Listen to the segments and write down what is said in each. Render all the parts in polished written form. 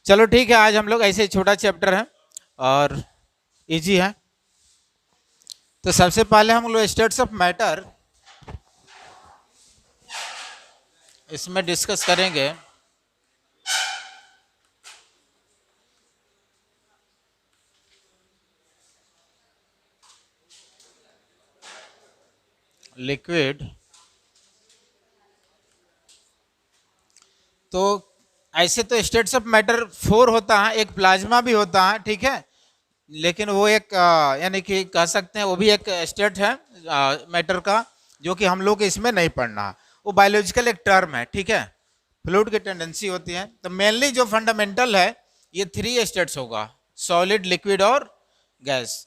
चलो ठीक है, आज हम लोग ऐसे छोटा चैप्टर है और इजी है। तो सबसे पहले हम लोग स्टेट्स ऑफ मैटर इसमें डिस्कस करेंगे। लिक्विड, तो ऐसे तो स्टेट्स ऑफ मैटर 4 होता है, एक प्लाज्मा भी होता है, ठीक है। लेकिन वो एक यानी कि कह सकते हैं वो भी एक स्टेट है मैटर का, जो कि हम लोग को इसमें नहीं पढ़ना है। वो बायोलॉजिकल एक टर्म है, ठीक है। फ्लूइड की टेंडेंसी होती है। तो मेनली जो फंडामेंटल है ये 3 स्टेट्स होगा, सॉलिड, लिक्विड और गैस।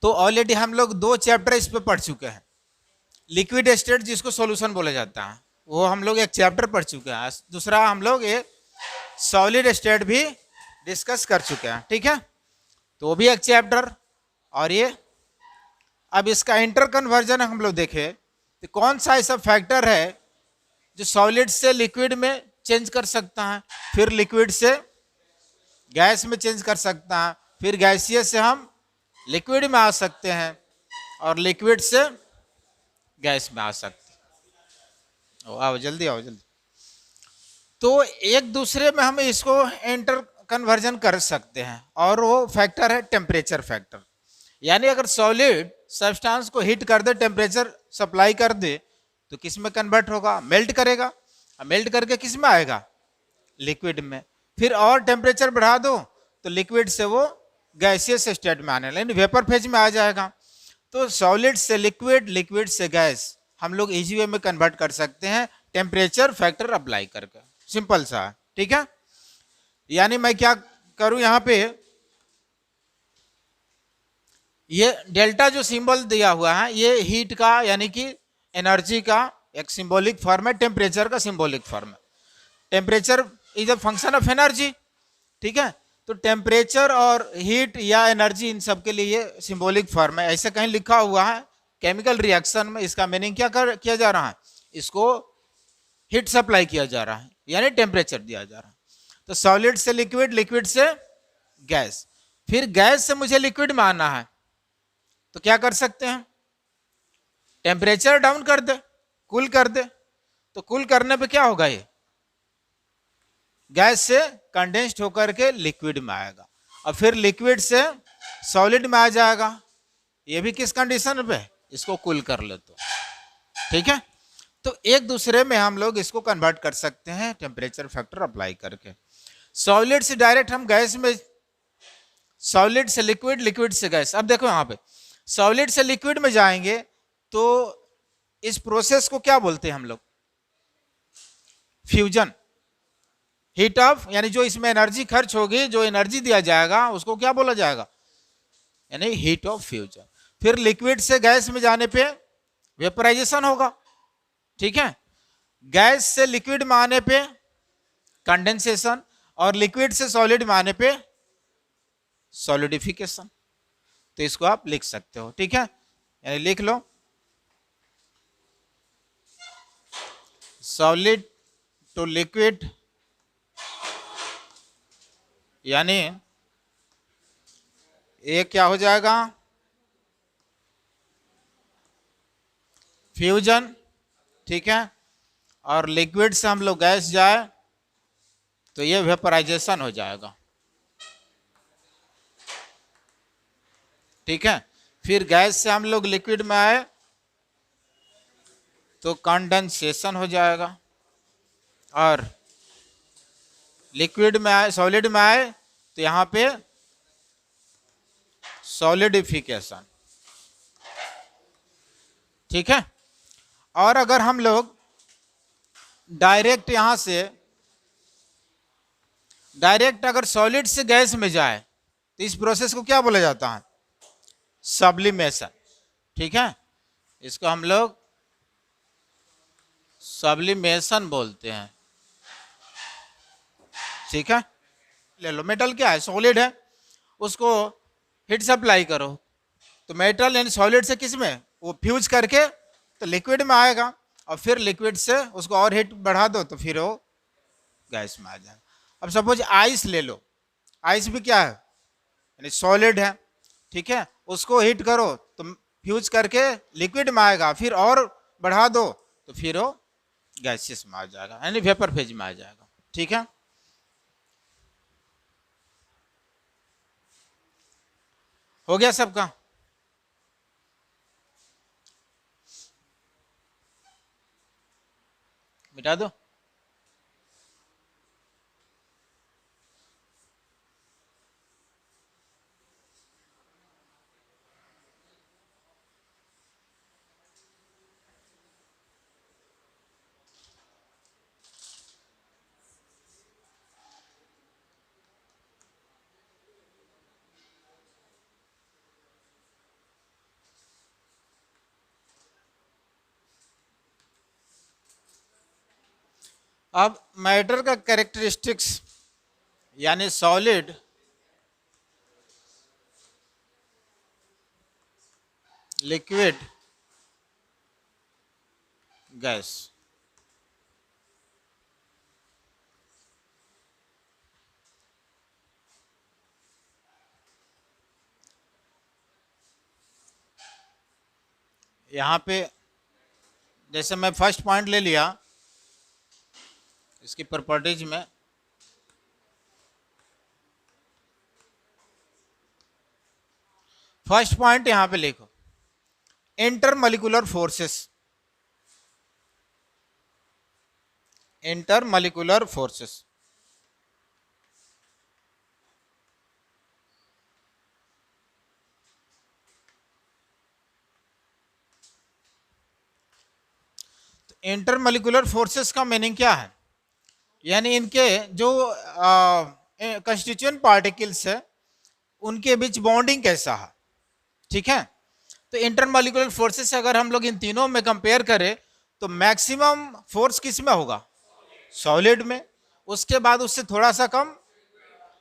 तो ऑलरेडी हम लोग 2 चैप्टर इस पे पढ़ चुके हैं। लिक्विड स्टेट जिसको सॉल्यूशन बोला जाता है वो हम लोग एक चैप्टर पढ़ चुके हैं। दूसरा हम लोग एक सॉलिड स्टेट भी डिस्कस कर चुके हैं, ठीक है। तो वो भी एक चैप्टर। और ये अब इसका इंटर कन्वर्जन हम लोग देखें तो कौन सा ऐसा फैक्टर है जो सॉलिड से लिक्विड में चेंज कर सकता है, फिर लिक्विड से गैस में चेंज कर सकता है, फिर गैसीय से हम लिक्विड में आ सकते हैं और लिक्विड से गैस में आ सकते हैं। आओ जल्दी, आओ जल्दी। तो एक दूसरे में हम इसको इंटर कन्वर्जन कर सकते हैं और वो फैक्टर है टेम्परेचर फैक्टर। यानी अगर सॉलिड सब्सटेंस को हीट कर दे, टेम्परेचर सप्लाई कर दे, तो किस में कन्वर्ट होगा? मेल्ट करेगा। मेल्ट करके किस में आएगा? लिक्विड में। फिर और टेम्परेचर बढ़ा दो तो लिक्विड से वो गैसियस स्टेट में आने लगे, वेपर फेज में आ जाएगा। तो सॉलिड से लिक्विड, लिक्विड से गैस हम लोग इजी वे में कन्वर्ट कर सकते हैं टेम्परेचर फैक्टर अप्लाई करके। सिंपल सा है, ठीक है। यानी मैं क्या करूं, यहां पे ये डेल्टा जो सिंबल दिया हुआ है ये हीट का यानी कि एनर्जी का एक सिंबॉलिक फॉर्म है, टेम्परेचर का सिंबॉलिक फॉर्म है। Temperature is a function of energy, ठीक है। तो टेम्परेचर और हीट या एनर्जी इन सब के लिए ये सिंबॉलिक फॉर्म है। ऐसे कहीं लिखा हुआ है केमिकल रिएक्शन में, इसका मीनिंग क्या किया जा रहा है? इसको हीट सप्लाई किया जा रहा है यानी टेम्परेचर दिया जा रहा है। तो सॉलिड से लिक्विड, लिक्विड से गैस, फिर गैस से मुझे लिक्विड में आना है तो क्या कर सकते हैं? टेम्परेचर डाउन कर दे, कूल कर दे। तो कूल करने पे क्या होगा? ये गैस से कंडेंस्ड होकर के लिक्विड में आएगा और फिर लिक्विड से सॉलिड में आ जाएगा। ये भी किस कंडीशन पे? इसको कूल कर ले तो, ठीक है। तो एक दूसरे में हम लोग इसको कन्वर्ट कर सकते हैं टेम्परेचर फैक्टर अप्लाई करके। सॉलिड से डायरेक्ट हम गैस में, सॉलिड से लिक्विड, लिक्विड से गैस। अब देखो यहां पे सॉलिड से लिक्विड में जाएंगे तो इस प्रोसेस को क्या बोलते हैं हम लोग? फ्यूजन। हीट ऑफ, यानी जो इसमें एनर्जी खर्च होगी, जो एनर्जी दिया जाएगा उसको क्या बोला जाएगा? यानी हीट ऑफ फ्यूजन। फिर लिक्विड से गैस में जाने पे वेपराइजेशन होगा, ठीक है। गैस से लिक्विड में आने पे कंडेंसेशन और लिक्विड से सॉलिड में आने पे सॉलिडिफिकेशन। तो इसको आप लिख सकते हो, ठीक है। यानी लिख लो सॉलिड टू लिक्विड, यानी ये क्या हो जाएगा? फ्यूजन, ठीक है। और लिक्विड से हम लोग गैस जाए तो ये वेपराइजेशन हो जाएगा, ठीक है। फिर गैस से हम लोग लिक्विड में आए तो कंडेंसेशन हो जाएगा और लिक्विड में आए, सॉलिड में आए तो यहां पे सॉलिडिफिकेशन, ठीक है। और अगर हम लोग डायरेक्ट यहां से डायरेक्ट अगर सॉलिड से गैस में जाए तो इस प्रोसेस को क्या बोला जाता है? सब्लिमेशन, ठीक है। इसको हम लोग सब्लिमेशन बोलते हैं, ठीक है। ले लो मेटल क्या है? सॉलिड है, उसको हीट सप्लाई करो तो मेटल यानी सॉलिड से किस में? वो फ्यूज करके तो लिक्विड में आएगा और फिर लिक्विड से उसको और हीट बढ़ा दो तो फिर वो गैस में आ जाएगा। अब सपोज आइस ले लो, आइस भी क्या है, यानी सॉलिड है, ठीक है, उसको हीट करो तो फ्यूज करके लिक्विड में आएगा, फिर और बढ़ा दो तो फिर वो गैसेस में आ जाएगा, यानी वेपर फेज में आ जाएगा, ठीक है। हो गया सबका? मिटा दो। अब मैटर का कैरेक्टरिस्टिक्स, यानी सॉलिड, लिक्विड, गैस। यहाँ पे जैसे मैं फर्स्ट पॉइंट ले लिया इसकी प्रॉपर्टीज में, फर्स्ट पॉइंट यहाँ पे लिखो, इंटरमॉलिक्यूलर फोर्सेस, इंटरमॉलिक्यूलर फोर्सेस। तो इंटरमॉलिक्यूलर फोर्सेस का मीनिंग क्या है, यानी इनके जो कंस्टिट्यूएंट पार्टिकल्स है उनके बीच बॉन्डिंग कैसा है, ठीक है। तो इंटरमॉलिक्यूलर फोर्सेस अगर हम लोग इन तीनों में कंपेयर करें तो मैक्सिमम फोर्स किस में होगा, सॉलिड में, उसके बाद उससे थोड़ा सा कम,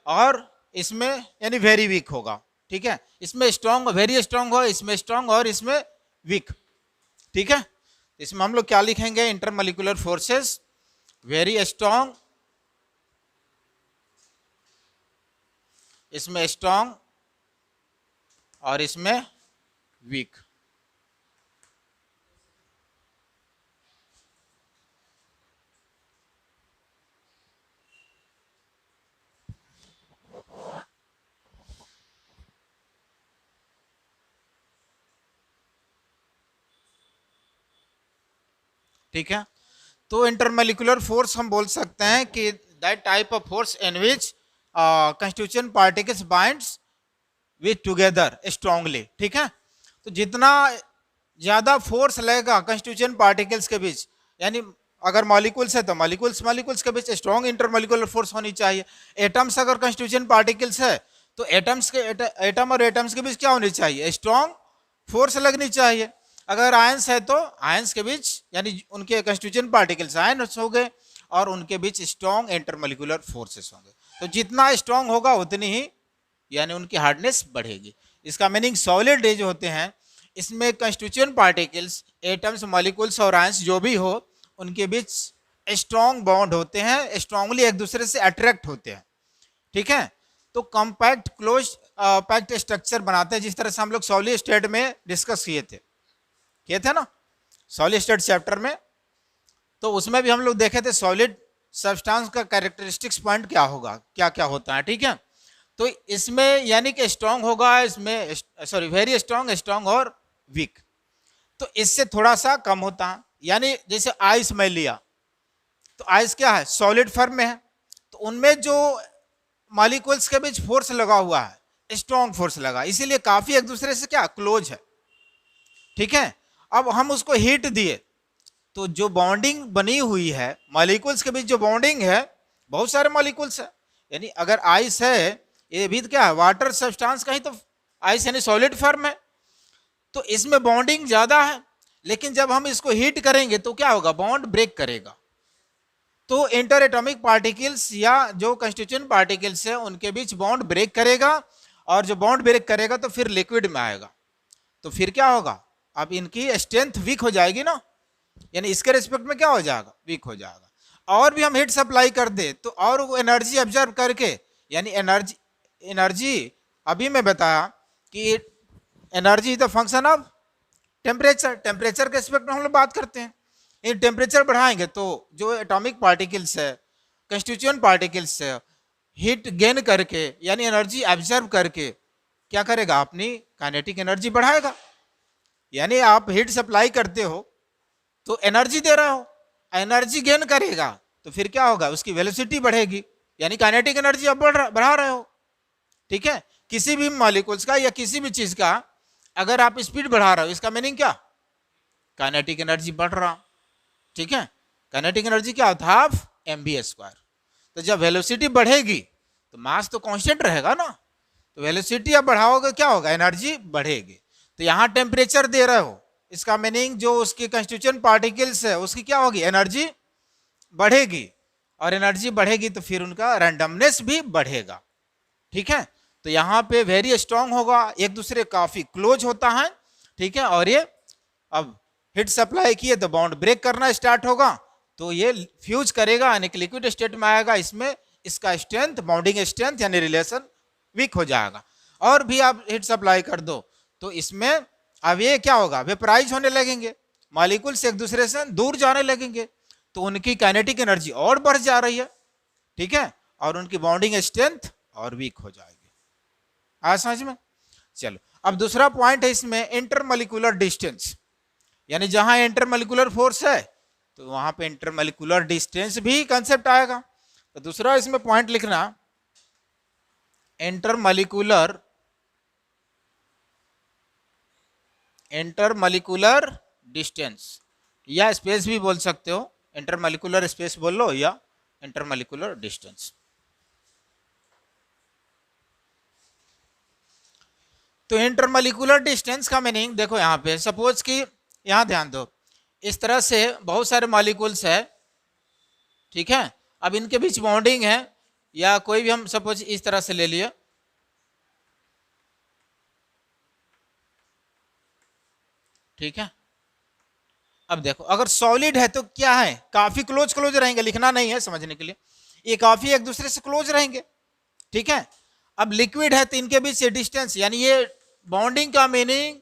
और इसमें यानी वेरी वीक होगा, ठीक है। इसमें स्ट्रॉन्ग, वेरी स्ट्रॉन्ग हो, इसमें स्ट्रॉन्ग और इसमें वीक, ठीक है। इसमें हम लोग क्या लिखेंगे, इंटरमॉलिक्यूलर फोर्सेस वेरी स्ट्रॉन्ग, इसमें स्ट्रॉन्ग और इसमें वीक। ठीक है, तो इंटरमॉलिक्यूलर फोर्स हम बोल सकते हैं कि that type of force in which constituent particles binds with together strongly, ठीक है। तो जितना ज्यादा फोर्स लगेगा कंस्टिट्यूएंट पार्टिकल्स के बीच, यानी अगर मॉलिक्यूल्स है तो मॉलिक्यूल्स के बीच स्ट्रॉन्ग इंटरमॉलिक्यूलर फोर्स होनी चाहिए। एटम्स अगर कंस्टिट्यूएंट पार्टिकल्स है तो एटम और एटम्स के बीच क्या होनी चाहिए, स्ट्रॉन्ग फोर्स लगनी चाहिए। अगर आयंस है तो आयंस के बीच, यानी उनके कंस्टिट्यूएंट पार्टिकल्स आयंस हो गए और उनके बीच स्ट्रॉन्ग इंटरमॉलिक्यूलर फोर्सेस होंगे। तो जितना स्ट्रॉन्ग होगा उतनी ही यानी उनकी हार्डनेस बढ़ेगी। इसका मीनिंग सॉलिड जो होते हैं इसमें कंस्टिट्यूएंट पार्टिकल्स, एटम्स, मॉलिक्यूल्स और आयंस जो भी हो उनके बीच स्ट्रॉन्ग बॉन्ड होते हैं, स्ट्रांगली एक दूसरे से अट्रैक्ट होते हैं, ठीक है। तो कॉम्पैक्ट क्लोज पैक्ट स्ट्रक्चर बनाते हैं, जिस तरह से हम लोग सॉलिड स्टेट में डिस्कस किए थे ना, सॉलिड स्टेट चैप्टर में। तो उसमें भी हम लोग देखे थे सॉलिड सब्सटेंस का कैरेक्टरिस्टिक्स पॉइंट क्या होगा, क्या क्या होता है, ठीक है। तो इसमें यानी कि स्ट्रांग होगा, इसमें सॉरी वेरी स्ट्रांग, स्ट्रांग और वीक। तो इससे थोड़ा सा कम होता है, यानी जैसे आइस में लिया तो आइस क्या है, सॉलिड फॉर्म में है, तो उनमें जो मॉलिक्यूल्स के बीच फोर्स लगा हुआ है स्ट्रॉन्ग फोर्स लगा, इसीलिए काफी एक दूसरे से क्या क्लोज है, ठीक है। अब हम उसको हीट दिए तो जो बॉन्डिंग बनी हुई है मॉलिक्यूल्स के बीच, जो बॉन्डिंग है, बहुत सारे मॉलिक्यूल्स है, यानी अगर आइस है, ये भी क्या है वाटर सब्सटेंस का ही तो आइस यानी सॉलिड फॉर्म है, तो इसमें बॉन्डिंग ज्यादा है। लेकिन जब हम इसको हीट करेंगे तो क्या होगा, बॉन्ड ब्रेक करेगा। तो इंटर एटॉमिक पार्टिकल्स या जो कंस्टिट्यूएंट पार्टिकल्स है उनके बीच बॉन्ड ब्रेक करेगा, और जो बॉन्ड ब्रेक करेगा तो फिर लिक्विड में आएगा, तो फिर क्या होगा, अब इनकी स्ट्रेंथ वीक हो जाएगी ना, यानी इसके रिस्पेक्ट में क्या हो जाएगा, वीक हो जाएगा। और भी हम हीट सप्लाई कर दे तो और वो एनर्जी ऑब्जर्व करके, यानी एनर्जी अभी मैं बताया कि energy is the function of temperature. Temperature के एस्पेक्ट में हम लोग बात करते हैं। ये टेम्परेचर बढ़ाएंगे तो जो एटॉमिक पार्टिकल्स है, कंस्टिट्यूएंट पार्टिकल्स है, हीट गेन करके यानी एनर्जी ऑब्जर्व करके क्या करेगा, अपनी काइनेटिक एनर्जी बढ़ाएगा। यानी आप हीट सप्लाई करते हो तो एनर्जी दे रहे हो, एनर्जी गेन करेगा तो फिर क्या होगा, उसकी वेलोसिटी बढ़ेगी, यानी काइनेटिक एनर्जी आप बढ़ा रहे हो। ठीक है, किसी भी मॉलिक्यूल्स का या किसी भी चीज का अगर आप स्पीड बढ़ा रहे हो, इसका मीनिंग क्या, काइनेटिक एनर्जी बढ़ रहा। ठीक है, काइनेटिक एनर्जी क्या होता है, हाफ mv²। तो जब वेलोसिटी बढ़ेगी तो मास तो कांस्टेंट रहेगा ना, तो वेलोसिटी आप बढ़ाओगे क्या होगा, एनर्जी बढ़ेगी। तो यहाँ टेम्परेचर दे रहे हो, इसका मीनिंग जो उसके कंस्टिट्यूएंट पार्टिकल्स है उसकी क्या होगी, एनर्जी बढ़ेगी, और एनर्जी बढ़ेगी तो फिर उनका रैंडमनेस भी बढ़ेगा। ठीक है, तो यहाँ पे वेरी स्ट्रांग होगा, एक दूसरे काफी क्लोज होता है। ठीक है, और ये अब हीट सप्लाई किए तो बॉन्ड ब्रेक करना स्टार्ट होगा, तो ये फ्यूज करेगा यानी कि लिक्विड स्टेट में आएगा। इसमें इसका स्ट्रेंथ, बॉन्डिंग स्ट्रेंथ यानी रिलेशन वीक हो जाएगा। और भी आप हीट सप्लाई कर दो तो इसमें अब ये क्या होगा, वेपराइज होने लगेंगे, मॉलिक्यूल्स एक दूसरे से दूर जाने लगेंगे, तो उनकी काइनेटिक एनर्जी और बढ़ जा रही है। ठीक है, और उनकी बॉन्डिंग स्ट्रेंथ और वीक हो जाएगी। आज समझ में। चलो अब दूसरा पॉइंट है इसमें, इंटरमॉलिक्यूलर डिस्टेंस, यानी जहां इंटरमॉलिक्यूलर फोर्स है तो वहां पे इंटरमॉलिक्यूलर डिस्टेंस भी कंसेप्ट आएगा। तो दूसरा इसमें पॉइंट लिखना, इंटरमॉलिक्यूलर डिस्टेंस, या स्पेस भी बोल सकते हो, इंटरमॉलिक्यूलर स्पेस बोल लो या इंटरमॉलिक्यूलर डिस्टेंस। तो इंटरमॉलिक्यूलर डिस्टेंस का मीनिंग देखो, यहाँ पे सपोज कि यहाँ ध्यान दो, इस तरह से बहुत सारे मॉलिक्यूल्स है। ठीक है, अब इनके बीच बॉन्डिंग है, या कोई भी हम सपोज इस तरह से ले लिए, ठीक है। अब देखो अगर सॉलिड है तो क्या है, काफी क्लोज रहेंगे, लिखना नहीं है समझने के लिए, ये काफी एक दूसरे से क्लोज रहेंगे। ठीक है, अब लिक्विड है तो इनके बीच ये डिस्टेंस, यानी ये बॉन्डिंग का मीनिंग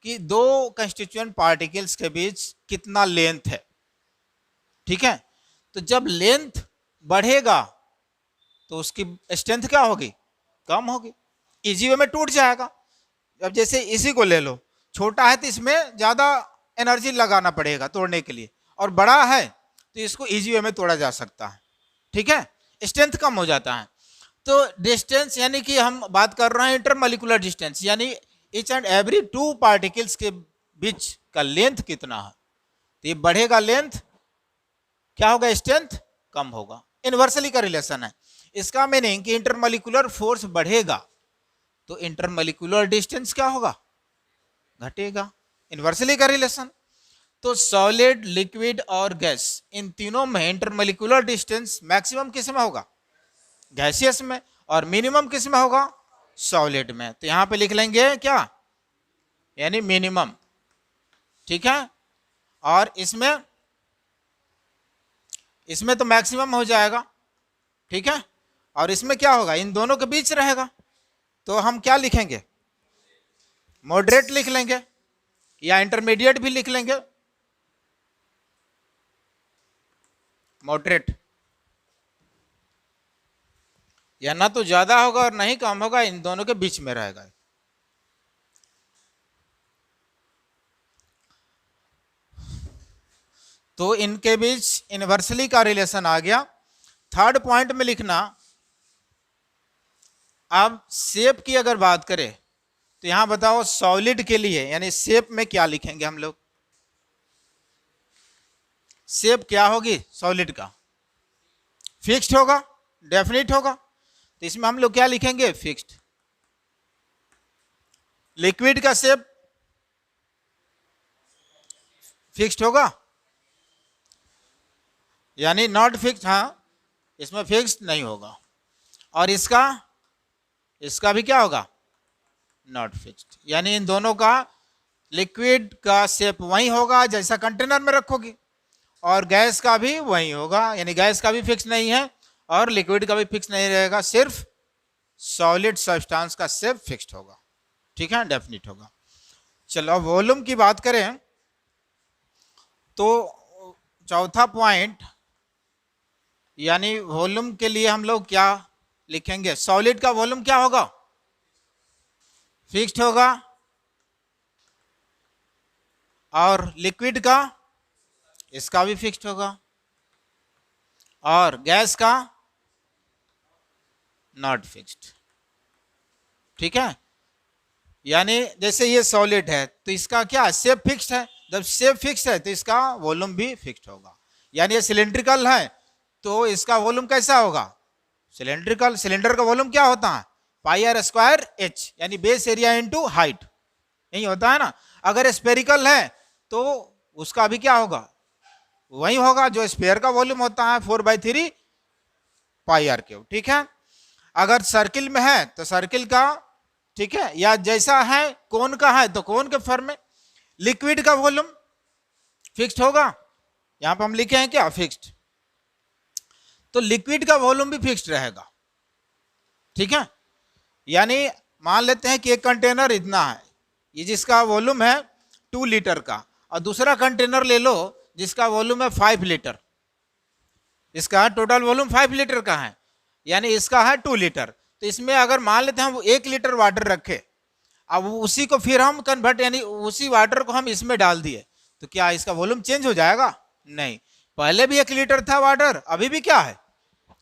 कि दो कंस्टिट्यूएंट पार्टिकल्स के बीच कितना लेंथ है। ठीक है, तो जब लेंथ बढ़ेगा तो उसकी स्ट्रेंथ क्या होगी, कम होगी, इजी वे में टूट जाएगा। अब जैसे इसी को ले लो, छोटा है तो इसमें ज्यादा एनर्जी लगाना पड़ेगा तोड़ने के लिए, और बड़ा है तो इसको इजी वे में तोड़ा जा सकता है। ठीक है, स्ट्रेंथ कम हो जाता है। तो डिस्टेंस यानी कि हम बात कर रहे हैं इंटरमॉलिक्यूलर डिस्टेंस, यानी each and every two particles के बीच का लेंथ कितना है। तो ये बढ़ेगा लेंथ, क्या होगा, स्ट्रेंथ कम होगा। इनवर्सली का रिलेशन है। इसका मीनिंग कि इंटरमॉलिक्यूलर फोर्स बढ़ेगा तो इंटरमॉलिक्यूलर डिस्टेंस क्या होगा, घटेगा। इनवर्सली का रिलेशन। तो सॉलिड, लिक्विड और गैस, इन तीनों में इंटरमॉलिक्यूलर डिस्टेंस मैक्सिमम किस में होगा, गैसियस में, और मिनिमम किस में होगा, सॉलिड में। तो यहां पे लिख लेंगे क्या, यानी मिनिमम। ठीक है, और इसमें तो मैक्सिमम हो जाएगा। ठीक है, और इसमें क्या होगा, इन दोनों के बीच रहेगा, तो हम क्या लिखेंगे, मॉडरेट लिख लेंगे, या इंटरमीडिएट भी लिख लेंगे, मॉडरेट। या ना तो ज्यादा होगा और ना ही कम होगा, इन दोनों के बीच में रहेगा। तो इनके बीच इनवर्सली का रिलेशन आ गया। थर्ड पॉइंट में लिखना, अब शेप की अगर बात करें तो यहां बताओ सॉलिड के लिए, यानी शेप में क्या लिखेंगे हम लोग, शेप क्या होगी सॉलिड का, फिक्स्ड होगा, डेफिनिट होगा। तो इसमें हम लोग क्या लिखेंगे, फिक्स्ड। लिक्विड का शेप फिक्स्ड होगा, यानी नॉट फिक्स्ड, हाँ इसमें फिक्स्ड नहीं होगा। और इसका भी क्या होगा, नॉट फिक्स्ड। यानी इन दोनों का, लिक्विड का शेप वही होगा जैसा कंटेनर में रखोगी, और गैस का भी वही होगा, यानी गैस का भी फिक्स नहीं है और लिक्विड का भी फिक्स नहीं रहेगा, सिर्फ सॉलिड सब्सटेंस का सिर्फ फिक्स्ड होगा, ठीक है, डेफिनिट होगा। चलो अब वॉल्यूम की बात करें तो चौथा पॉइंट, यानी वॉल्यूम के लिए हम लोग क्या लिखेंगे, सॉलिड का वॉल्यूम क्या होगा, फिक्स्ड होगा, और लिक्विड का इसका भी फिक्स्ड होगा, और गैस का नॉट फिक्स्ड, ठीक है। यानी जैसे ये सॉलिड है तो इसका क्या शेप फिक्स्ड है, जब शेप फिक्स्ड है तो इसका वॉल्यूम भी फिक्स्ड होगा। यानी ये सिलेंड्रिकल है तो इसका वॉल्यूम कैसा होगा, सिलेंड्रिकल, सिलेंडर का वॉल्यूम क्या होता है, पाई आर स्क्वायर एच, यानी बेस एरिया इनटू हाइट, यही होता है ना। अगर स्फेरिकल है तो उसका भी क्या होगा, वही होगा जो स्फीयर का वॉल्यूम होता है 4/3 पाई आर क्यूब, ठीक है। अगर सर्किल में है तो सर्किल का, ठीक है, या जैसा है कोन का है तो कोन के फॉर्म में। लिक्विड का वॉल्यूम फिक्स्ड होगा, यहां पर हम लिखे हैं क्या फिक्स्ड, तो लिक्विड का वॉल्यूम भी फिक्स्ड रहेगा, ठीक है। यानी मान लेते हैं कि एक कंटेनर इतना है, ये जिसका वॉल्यूम है 2 लीटर का, और दूसरा कंटेनर ले लो जिसका वॉल्यूम है 5 लीटर, इसका टोटल वॉल्यूम 5 लीटर का है, यानी इसका है 2 लीटर। तो इसमें अगर मान लेते हैं हम 1 लीटर वाटर रखे, अब उसी को फिर हम कन्वर्ट, यानी उसी वाटर को हम इसमें डाल दिए, तो क्या इसका वॉल्यूम चेंज हो जाएगा, नहीं, पहले भी 1 लीटर था वाटर, अभी भी क्या है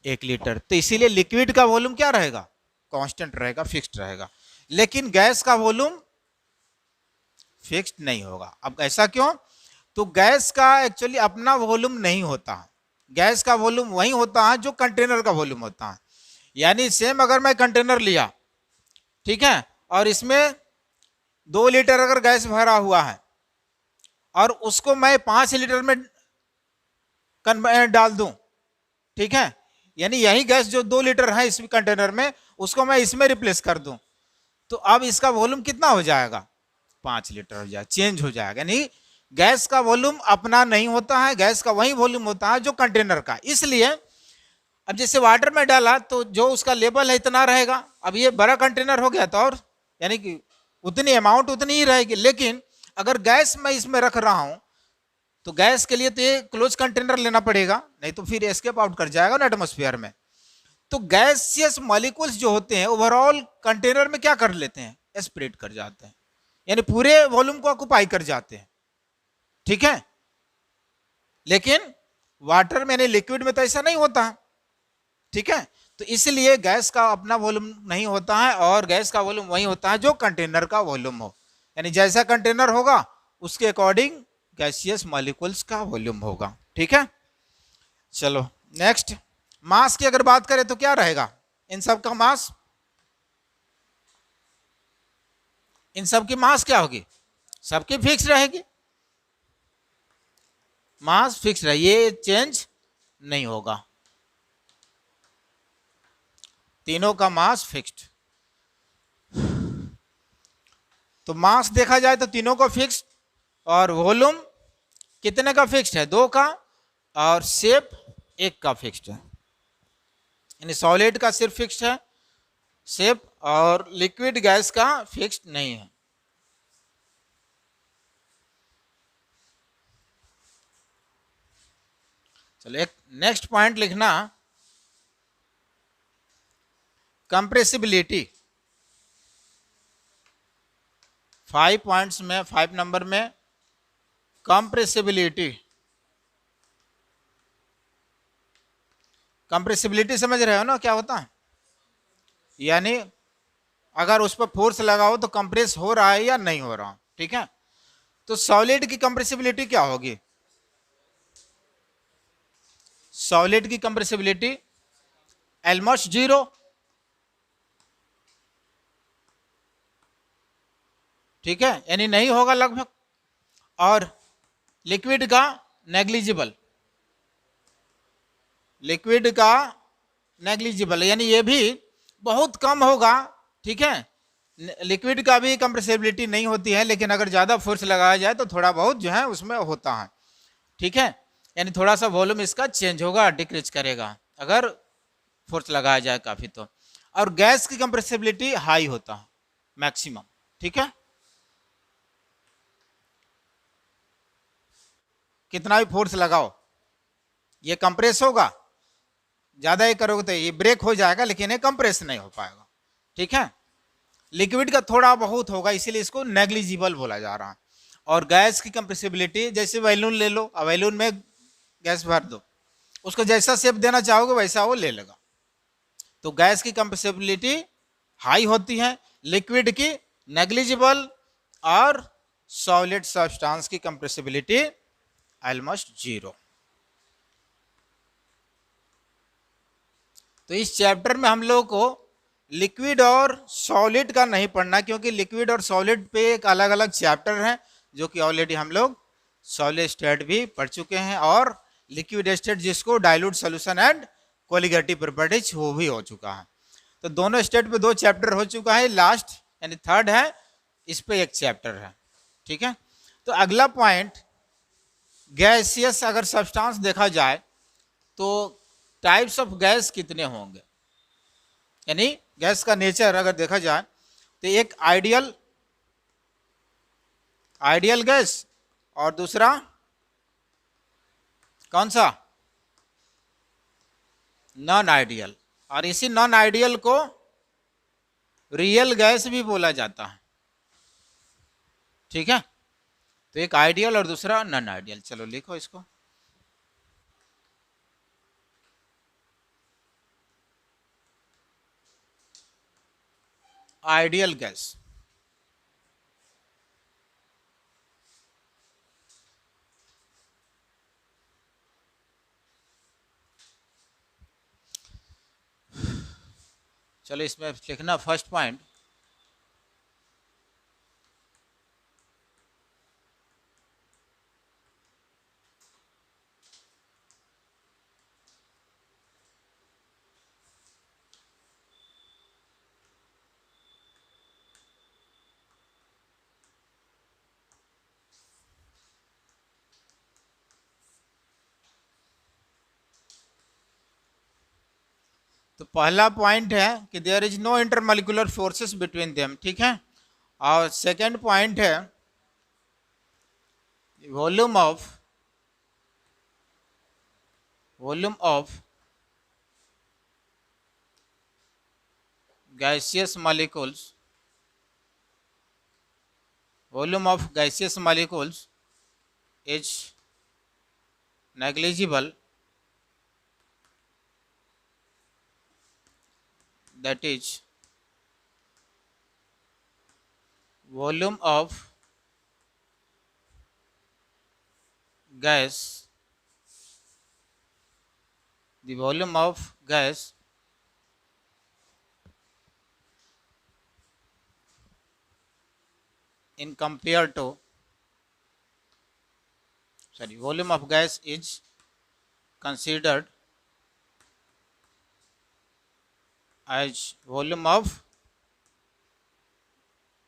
1 लीटर, तो इसीलिए लिक्विड का वॉल्यूम क्या रहेगा, कांस्टेंट रहेगा, फिक्स्ड रहेगा। लेकिन गैस का वॉल्यूम फिक्स्ड नहीं होगा। अब ऐसा क्यों, तो गैस का एक्चुअली अपना वॉल्यूम नहीं होता है, गैस का वॉल्यूम वही होता है जो कंटेनर का वॉल्यूम होता है। यानी सेम अगर मैं कंटेनर लिया, ठीक है, और इसमें 2 लीटर अगर गैस भरा हुआ है और उसको मैं 5 लीटर में डाल दूं, ठीक है, यानी यही गैस जो 2 लीटर है इस कंटेनर में, उसको मैं इसमें रिप्लेस कर दूं, तो अब इसका वॉल्यूम कितना हो जाएगा, 5 लीटर हो जाएगा, चेंज हो जाएगा। यानी गैस का वॉल्यूम अपना नहीं होता है, गैस का वही वॉल्यूम होता है जो कंटेनर का। इसलिए अब जैसे वाटर में डाला तो जो उसका लेवल है इतना रहेगा, अब ये बड़ा कंटेनर हो गया तो और यानी कि उतनी अमाउंट उतनी ही रहेगी। लेकिन अगर गैस मैं इसमें रख रहा हूं तो गैस के लिए तो ये क्लोज कंटेनर लेना पड़ेगा, नहीं तो फिर एस्केप आउट कर जाएगा ना एटमॉस्फेयर में। तो गैसियस मॉलिक्यूल्स जो होते हैं ओवरऑल कंटेनर में क्या कर लेते हैं, एस्पिरेट कर जाते हैं, यानी पूरे वॉल्यूम को ऑक्युपाई कर जाते हैं, ठीक है। लेकिन वाटर में यानी लिक्विड में तो ऐसा नहीं होता, ठीक है। तो इसलिए गैस का अपना वॉल्यूम नहीं होता है और गैस का वॉल्यूम वही होता है जो कंटेनर का वॉल्यूम हो, यानी जैसा कंटेनर होगा उसके अकॉर्डिंग गैसियस मॉलिक्यूल्स का वॉल्यूम होगा, ठीक है। चलो नेक्स्ट, मास की अगर बात करें तो क्या रहेगा, इन सब का मास, इन सब की मास क्या होगी, सबकी फिक्स रहेगी, मास फिक्स रहे, ये चेंज नहीं होगा, तीनों का मास फिक्स्ड। तो मास देखा जाए तो तीनों का फिक्स्ड, और वॉल्यूम कितने का फिक्स्ड है, 2 का, और शेप 1 का फिक्स्ड है, यानी सॉलिड का सिर्फ फिक्स्ड है शेप, और लिक्विड गैस का फिक्स्ड नहीं है। चलो एक नेक्स्ट पॉइंट लिखना, कंप्रेसिबिलिटी। 5 पॉइंट्स में 5 नंबर में कंप्रेसिबिलिटी, कंप्रेसिबिलिटी समझ रहे हो ना क्या होता है, यानी अगर उस पर फोर्स लगाओ तो कंप्रेस हो रहा है या नहीं हो रहा, ठीक है। तो सॉलिड की कंप्रेसिबिलिटी क्या होगी, सॉलिड की कंप्रेसिबिलिटी ऑलमोस्ट 0, ठीक है, यानी नहीं होगा लगभग, और लिक्विड का नेग्लिजिबल, लिक्विड का नेग्लिजिबल, यानी ये भी बहुत कम होगा, ठीक है। लिक्विड का भी कंप्रेसिबिलिटी नहीं होती है, लेकिन अगर ज़्यादा फोर्स लगाया जाए तो थोड़ा बहुत जो है उसमें होता है, ठीक है। यानी थोड़ा सा वॉल्यूम इसका चेंज होगा, डिक्रीज करेगा अगर फोर्स लगाया जाए काफी तो। और गैस की कंप्रेसिबिलिटी हाई होता है, मैक्सिमम, ठीक है। कितना भी फोर्स लगाओ ये कंप्रेस होगा, ज्यादा ही करोगे तो ये ब्रेक हो जाएगा, लेकिन ये कंप्रेस नहीं हो पाएगा, ठीक है। लिक्विड का थोड़ा बहुत होगा, इसीलिए इसको नेग्लिजिबल बोला जा रहा है। और गैस की कंप्रेसिबिलिटी, जैसे बैलून ले लो, बैलून में गैस भर दो, उसको जैसा शेप देना चाहोगे वैसा वो ले लेगा। तो गैस की कंप्रेसिबिलिटी हाई होती है, लिक्विड की नेग्लिजिबल, और सॉलिड सब्सटेंस की कंप्रेसिबिलिटी ऑलमोस्ट जीरो। तो इस चैप्टर में हम लोग को लिक्विड और सॉलिड का नहीं पढ़ना, क्योंकि लिक्विड और सॉलिड पे एक अलग अलग चैप्टर है, जो कि ऑलरेडी हम लोग सॉलिड स्टेट भी पढ़ चुके हैं, और लिक्विड स्टेट जिसको dilute solution and colligative properties वो भी हो चुका है। तो दोनों स्टेट पे 2 चैप्टर हो चुका है, लास्ट यानी थर्ड है, इस पे 1 चैप्टर है, ठीक है। तो अगला पॉइंट, गैसियस अगर सब्सटेंस देखा जाए तो टाइप्स ऑफ गैस कितने होंगे, यानी गैस का नेचर अगर देखा जाए तो एक आइडियल गैस, और दूसरा कौन सा, नॉन आइडियल। और इसी नॉन आइडियल को रियल गैस भी बोला जाता है, ठीक है। तो एक आइडियल और दूसरा नॉन आइडियल। चलो लिखो इसको, आइडियल गैस। चलो इसमें लिखना फर्स्ट पॉइंट, तो पहला पॉइंट है कि there is no intermolecular forces between them, ठीक है। और सेकंड पॉइंट है volume of gaseous molecules, volume of gaseous molecules is negligible, that is volume of gas, the volume of gas in compared to, sorry, volume of gas is considered as volume of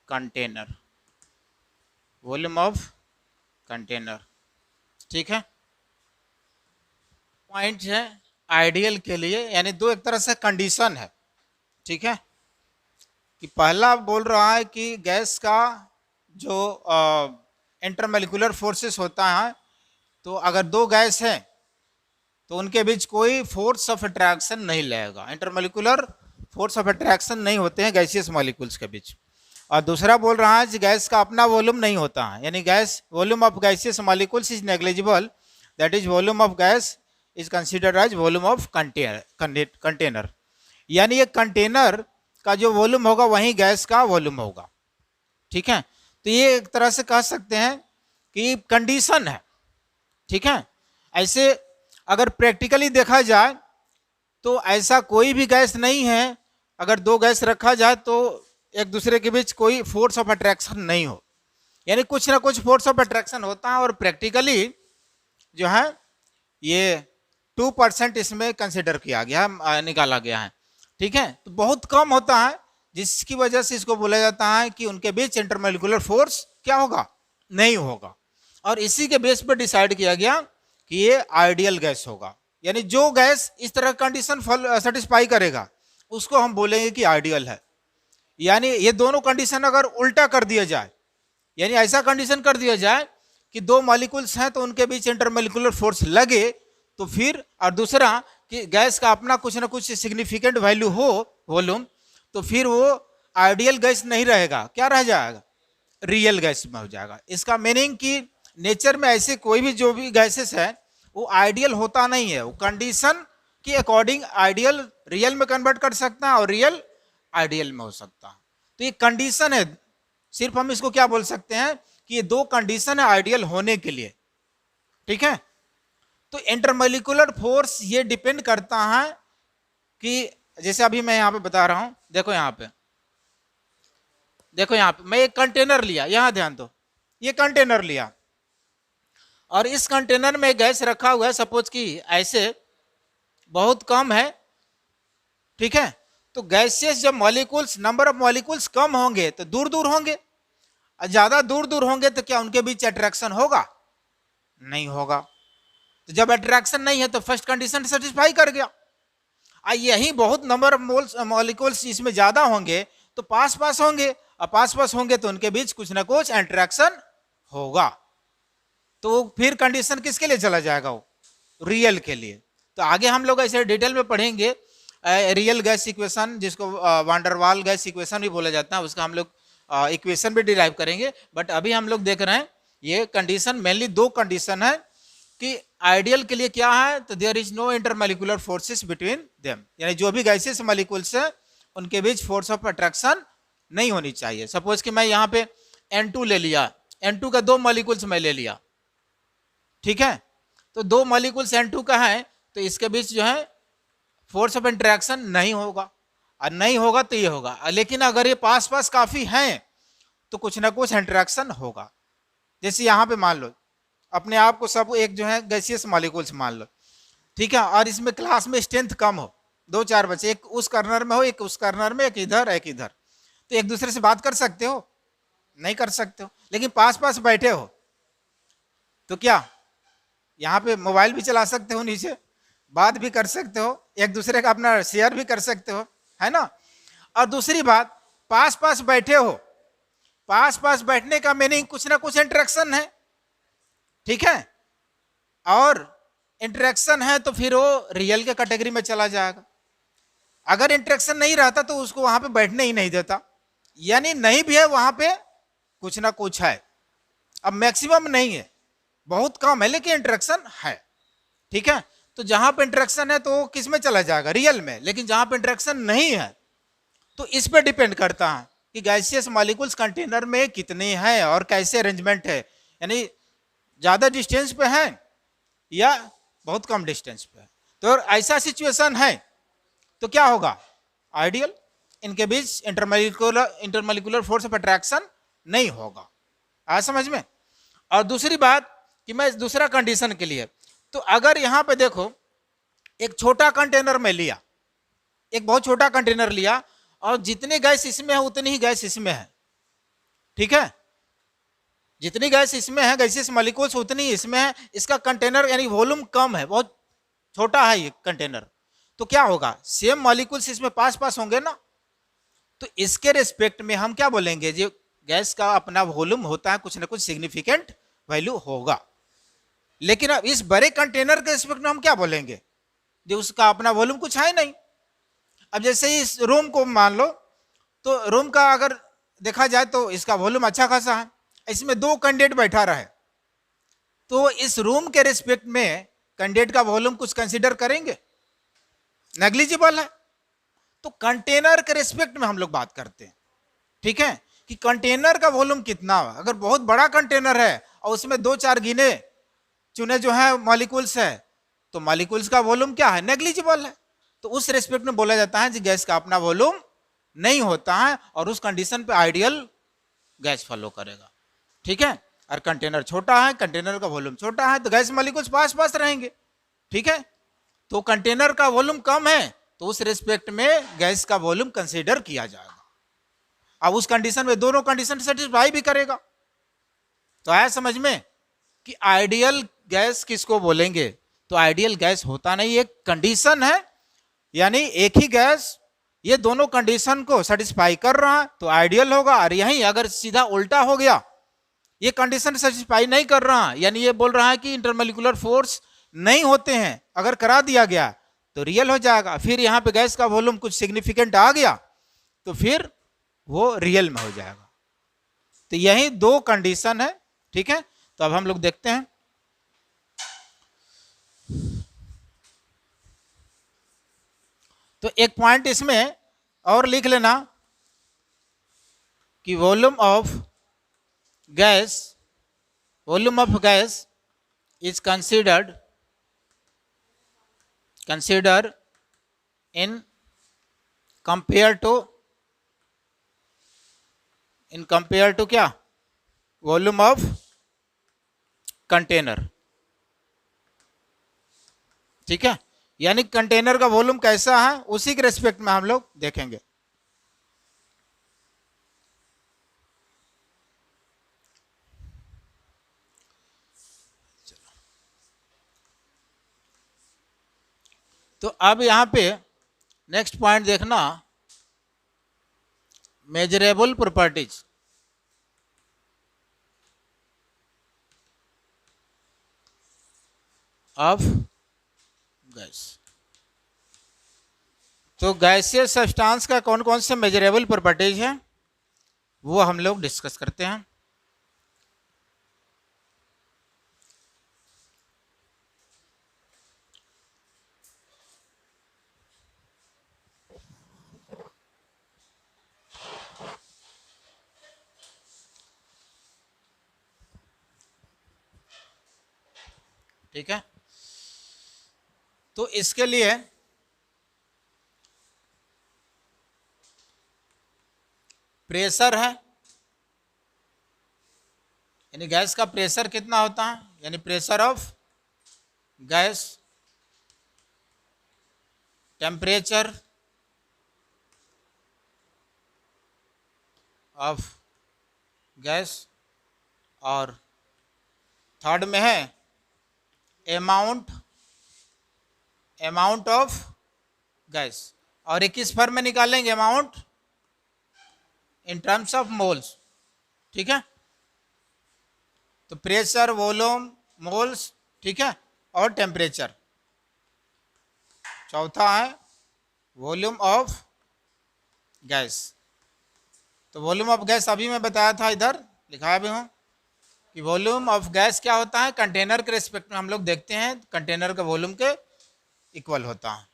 container, volume of container, ठीक है। Point है ideal के लिए, यानी 2 एक तरह से condition है, ठीक है। कि पहला बोल रहा है कि गैस का जो इंटरमोलिकुलर फोर्सेस होता है, तो अगर 2 गैस हैं तो उनके बीच कोई फोर्स ऑफ अट्रैक्शन नहीं लगेगा, इंटरमोलिकुलर फोर्स ऑफ अट्रैक्शन नहीं होते हैं गैसियस मॉलिक्यूल्स के बीच। और दूसरा बोल रहा है कि गैस का अपना वॉल्यूम नहीं होता है, यानी gas volume of gaseous molecules is negligible, that is volume of gas is considered as volume of container, यानी एक कंटेनर का जो वॉल्यूम होगा वही गैस का वॉल्यूम होगा, ठीक है। तो ये एक तरह से कह सकते हैं कि कंडीशन है, ठीक है। ऐसे अगर प्रैक्टिकली देखा जाए तो ऐसा कोई भी गैस नहीं है, अगर 2 गैस रखा जाए तो एक दूसरे के बीच कोई फोर्स ऑफ अट्रैक्शन नहीं हो, यानी कुछ ना कुछ फोर्स ऑफ अट्रैक्शन होता है। और प्रैक्टिकली जो है ये 2% इसमें कंसिडर किया गया है, निकाला गया है, ठीक है। तो बहुत कम होता है, जिसकी वजह से इसको बोला जाता है कि उनके बीच इंटरमोलिकुलर फोर्स क्या होगा, नहीं होगा। और इसी के बेस पर डिसाइड किया गया कि ये आइडियल गैस होगा, यानी जो गैस इस तरह कंडीशन सेटिस्फाई करेगा उसको हम बोलेंगे कि आइडियल है। यानी ये दोनों कंडीशन अगर उल्टा कर दिया जाए, यानी ऐसा कंडीशन कर दिया जाए कि दो मॉलिक्यूल्स हैं तो उनके बीच इंटरमॉलिक्यूलर फोर्स लगे, तो फिर, और दूसरा कि गैस का अपना कुछ ना कुछ सिग्निफिकेंट वैल्यू हो वॉल्यूम, तो फिर वो आइडियल गैस नहीं रहेगा, क्या रह जाएगा, रियल गैस में हो जाएगा। इसका मीनिंग कि नेचर में ऐसे कोई भी जो भी गैसेस है वो आइडियल होता नहीं है, वो कंडीशन के अकॉर्डिंग आइडियल रियल में कन्वर्ट कर सकता है और रियल आइडियल में हो सकता है। तो ये कंडीशन है, सिर्फ हम इसको क्या बोल सकते हैं कि ये दो कंडीशन है आइडियल होने के लिए, ठीक है। तो इंटरमॉलिक्यूलर फोर्स ये डिपेंड करता है कि जैसे अभी मैं यहां पे बता रहा हूं, देखो यहां पे, देखो यहां पे मैं एक कंटेनर लिया, यहां ध्यान दो, ये कंटेनर लिया और इस कंटेनर में गैस रखा हुआ है, सपोज कि ऐसे बहुत कम है, ठीक है। तो गैसेस जब मॉलिक्यूल्स, नंबर ऑफ मॉलिक्यूल्स कम होंगे तो दूर दूर होंगे, और ज्यादा दूर दूर होंगे तो क्या उनके बीच अट्रैक्शन होगा, नहीं होगा। तो जब अट्रैक्शन नहीं है तो फर्स्ट कंडीशन सेटिस्फाई कर गया। यही बहुत नंबर ऑफ मॉलिक्यूल्स इसमें ज्यादा होंगे तो पास पास होंगे, और पास पास होंगे तो उनके बीच कुछ ना कुछ अट्रैक्शन होगा, तो फिर कंडीशन किसके लिए चला जाएगा, वो रियल के लिए। तो आगे हम लोग ऐसे डिटेल में पढ़ेंगे रियल गैस इक्वेशन, जिसको वान डेर वाल गैस इक्वेशन भी बोला जाता है, उसका हम लोग इक्वेशन भी डिराइव करेंगे। बट अभी हम लोग देख रहे हैं ये कंडीशन, मेनली दो कंडीशन है कि आइडियल के लिए क्या है, तो there is no intermolecular forces between them, यानी जो भी गैसेस मॉलिक्यूल्स है उनके बीच फोर्स ऑफ अट्रैक्शन नहीं होनी चाहिए। सपोज कि मैं यहाँ पे N2 ले लिया, N2 का दो मॉलिक्यूल्स मैं ले लिया, ठीक है। तो दो मॉलिक्यूल्स N2 का है तो इसके बीच जो है फोर्स ऑफ इंटरेक्शन नहीं होगा, और नहीं होगा तो ये होगा। लेकिन अगर ये पास पास काफी हैं तो कुछ ना कुछ इंटरेक्शन होगा। जैसे यहाँ पे मान लो अपने आप को सब एक जो है गैसियस मॉलिक्यूल्स मान लो, ठीक है, और इसमें क्लास में स्ट्रेंथ कम हो, दो चार बच्चे, एक उस कर्नर में हो, एक उस कर्नर में, एक इधर एक इधर, तो एक दूसरे से बात कर सकते हो, नहीं कर सकते हो। लेकिन पास पास बैठे हो तो क्या यहाँ पे मोबाइल भी चला सकते हो, नीचे बात भी कर सकते हो, एक दूसरे का अपना शेयर भी कर सकते हो, है ना। और दूसरी बात, पास पास बैठे हो, पास पास बैठने का मीनिंग कुछ ना कुछ इंटरेक्शन है, ठीक है, और इंटरेक्शन है तो फिर वो रियल के कैटेगरी में चला जाएगा। अगर इंटरेक्शन नहीं रहता तो उसको वहां पे बैठने ही नहीं देता, यानी नहीं भी है वहां पे कुछ ना कुछ है। अब मैक्सिमम नहीं है, बहुत कम है, लेकिन इंटरेक्शन है, ठीक है। तो जहां पे इंटरेक्शन है तो किस में चला जाएगा, रियल में। लेकिन जहां पे इंटरेक्शन नहीं है तो इस पे डिपेंड करता है कि गैसियस मॉलिक्यूल्स कंटेनर में कितने हैं और कैसे अरेंजमेंट है, यानी ज्यादा डिस्टेंस पे है या बहुत कम डिस्टेंस पे है। तो ऐसा सिचुएशन है तो क्या होगा, आइडियल, इनके बीच इंटरमॉलिक्यूलर फोर्स ऑफ अट्रैक्शन नहीं होगा। आ समझ में। और दूसरी बात कि मैं दूसरा कंडीशन के लिए, तो अगर यहां पे देखो एक छोटा कंटेनर में लिया, एक बहुत छोटा कंटेनर लिया, और जितनी गैस इसमें है उतनी ही गैस इसमें है, ठीक है, जितनी गैस इसमें है, गैसेस मॉलिक्यूल्स उतनी ही इसमें है। इसका कंटेनर यानी वॉल्यूम कम है, बहुत छोटा है ये कंटेनर, तो क्या होगा, सेम मॉलिक्यूल्स इसमें पास पास होंगे ना, तो इसके रिस्पेक्ट में हम क्या बोलेंगे, जो गैस का अपना वॉल्यूम होता है कुछ ना कुछ सिग्निफिकेंट वैल्यू होगा। लेकिन अब इस बड़े कंटेनर के रिस्पेक्ट में हम क्या बोलेंगे, जो उसका अपना वॉल्यूम कुछ है नहीं। अब जैसे इस रूम को मान लो, तो रूम का अगर देखा जाए तो इसका वॉल्यूम अच्छा खासा है, इसमें दो कैंडिडेट बैठा रहे, तो इस रूम के रिस्पेक्ट में कैंडिडेट का वॉल्यूम कुछ कंसीडर करेंगे, नेग्लिजिबल है। तो कंटेनर के रिस्पेक्ट में हम लोग बात करते हैं, ठीक है, कि कंटेनर का वॉल्यूम कितना है। अगर बहुत बड़ा कंटेनर है और उसमें दो चार गिने चुने जो है मॉलिक्यूल्स है, तो मॉलिक्यूल्स का वॉल्यूम क्या है, नेग्लिजिबल है। तो उस रिस्पेक्ट में बोला जाता है कि गैस का अपना वॉल्यूम नहीं होता है, और उस कंडीशन पे आइडियल गैस फॉलो करेगा, ठीक है। और कंटेनर छोटा है, कंटेनर का वॉल्यूम छोटा है, तो गैस मॉलिक्यूल्स पास पास रहेंगे, ठीक है। तो कंटेनर का वॉल्यूम कम है तो उस रिस्पेक्ट में गैस का वॉल्यूम कंसीडर किया जाएगा। अब उस कंडीशन में दोनों कंडीशन सेटिस्फाई भी करेगा। तो आया समझ में कि आइडियल गैस किसको बोलेंगे? तो आइडियल गैस होता नहीं, एक कंडीशन है, यानी एक ही गैस ये दोनों कंडीशन को सेटिस्फाई कर रहा है तो आइडियल होगा। और यहीं अगर सीधा उल्टा हो गया, ये कंडीशन सेटिस्फाई नहीं कर रहा, यानी ये बोल रहा है कि इंटरमोलिकुलर फोर्स नहीं होते हैं, अगर करा दिया गया तो रियल हो जाएगा। फिर यहाँ पे गैस का वॉल्यूम कुछ सिग्निफिकेंट आ गया तो फिर वो रियल में हो जाएगा। तो यही दो कंडीशन है, ठीक है। तो अब हम लोग देखते हैं, तो एक पॉइंट इसमें और लिख लेना कि volume of gas is consider in compare to क्या? वॉल्यूम ऑफ कंटेनर, ठीक है। यानी कंटेनर का वॉल्यूम कैसा है उसी के रेस्पेक्ट में हम लोग देखेंगे। तो अब यहां पे नेक्स्ट पॉइंट देखना, मेजरेबल प्रॉपर्टीज ऑफ गैस। तो गैसियस सब्सटेंस का कौन कौन से मेजरेबल प्रॉपर्टीज है वो हम लोग डिस्कस करते हैं। ठीक है, तो इसके लिए प्रेशर है, यानी गैस का प्रेशर कितना होता है, यानी pressure of gas, temperature of gas, और थर्ड में है अमाउंट ऑफ गैस। और ये किस फॉर्म में निकालेंगे? Amount in terms of moles, ठीक है। तो प्रेशर, वॉल्यूम, मोल्स, ठीक है, और टेम्परेचर। चौथा है वॉल्यूम ऑफ गैस। तो वॉल्यूम ऑफ गैस अभी मैं बताया था, इधर लिखाया भी हूं कि वॉल्यूम ऑफ गैस क्या होता है, कंटेनर के रिस्पेक्ट में हम लोग देखते हैं, कंटेनर का वॉल्यूम के इक्वल होता है।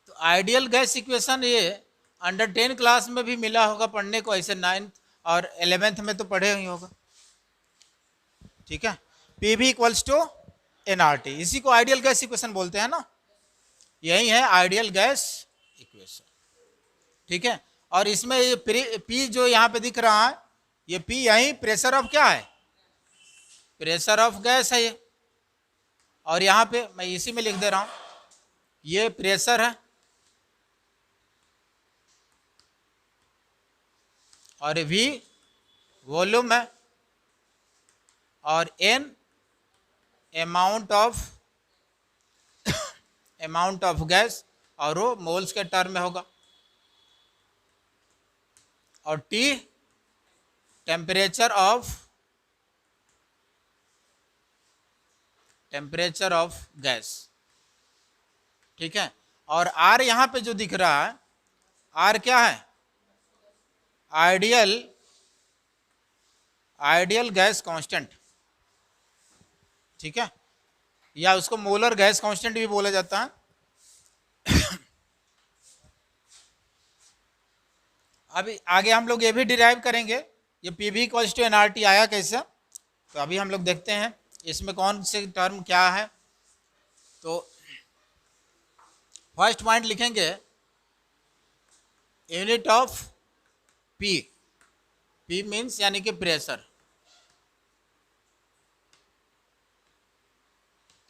तो आइडियल गैस इक्वेशन ये अंडर 10 क्लास में भी मिला होगा पढ़ने को, ऐसे 9th और 11th में तो पढ़े ही होगा, ठीक है। P V equals to NRT, इसी को आइडियल गैस इक्वेशन बोलते हैं ना, यही है आइडियल गैस इक्वेशन, ठीक है। और इसमें ये पी जो यहाँ पे दिख रहा है, ये पी यही प्रेशर ऑफ क्या है, प्रेशर ऑफ गैस है ये। और यहाँ पे मैं इसी में लिख दे रहा हूं, ये प्रेशर है और वी वॉल्यूम है और एन अमाउंट ऑफ गैस, और वो मोल्स के टर्म में होगा, और टी टेम्परेचर ऑफ गैस, ठीक है। और आर यहां पे जो दिख रहा है, आर क्या है, आइडियल गैस कांस्टेंट, ठीक है, या उसको मोलर गैस कांस्टेंट भी बोला जाता है। अभी आगे हम लोग ये भी डिराइव करेंगे, ये P V equals to NRT आया कैसे, तो अभी हम लोग देखते हैं इसमें कौन से टर्म क्या है। तो फर्स्ट पॉइंट लिखेंगे unit of P, P means यानी कि प्रेशर।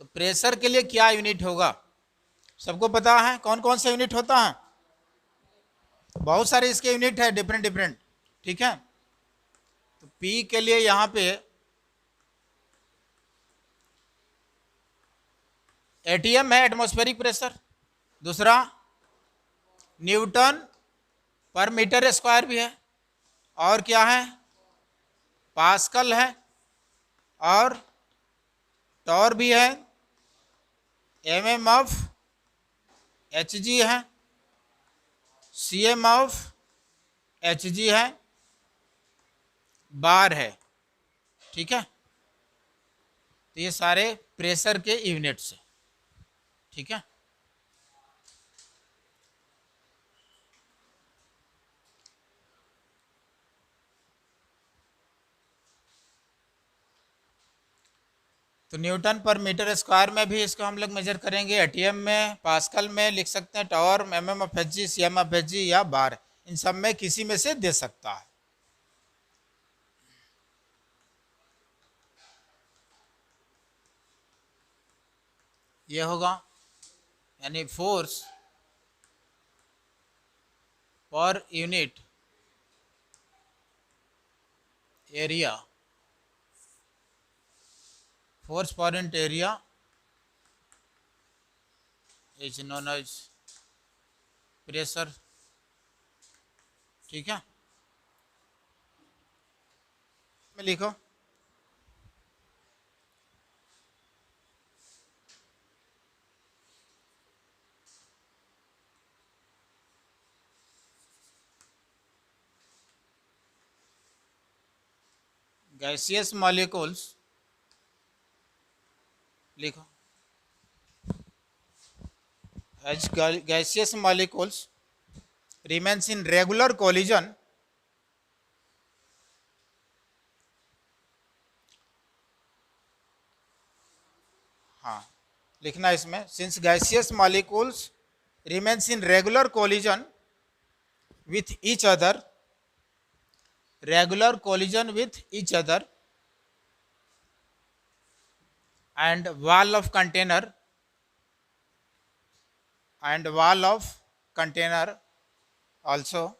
तो प्रेशर के लिए क्या यूनिट होगा, सबको पता है कौन कौन सा यूनिट होता है? बहुत सारे इसके यूनिट है, डिफरेंट डिफरेंट, ठीक है। तो पी के लिए यहां पे एटीएम है, एटमॉस्फेरिक प्रेशर। दूसरा न्यूटन पर मीटर स्क्वायर भी है, और क्या है, पास्कल है, और टॉर भी है, एमएम ऑफ एचजी है, सीएम ऑफ एचजी है, बार है, ठीक है। तो ये सारे प्रेशर के यूनिट्स हैं, ठीक है। तो न्यूटन पर मीटर स्क्वायर में भी इसको हम लोग मेजर करेंगे, एटीएम में, पास्कल में लिख सकते हैं, torr, mm of Hg, cm of Hg या बार, इन सब में किसी में से दे सकता है। ये होगा यानी force per unit area, force per unit area is known as pressure, ठीक है। में लिखो गैसियस मॉलिक्यूल्स, लिखो as gaseous molecules remains in regular collision हाँ लिखना इसमें, since gaseous molecules remains in regular collision with each other, regular collision with each other and wall of container also,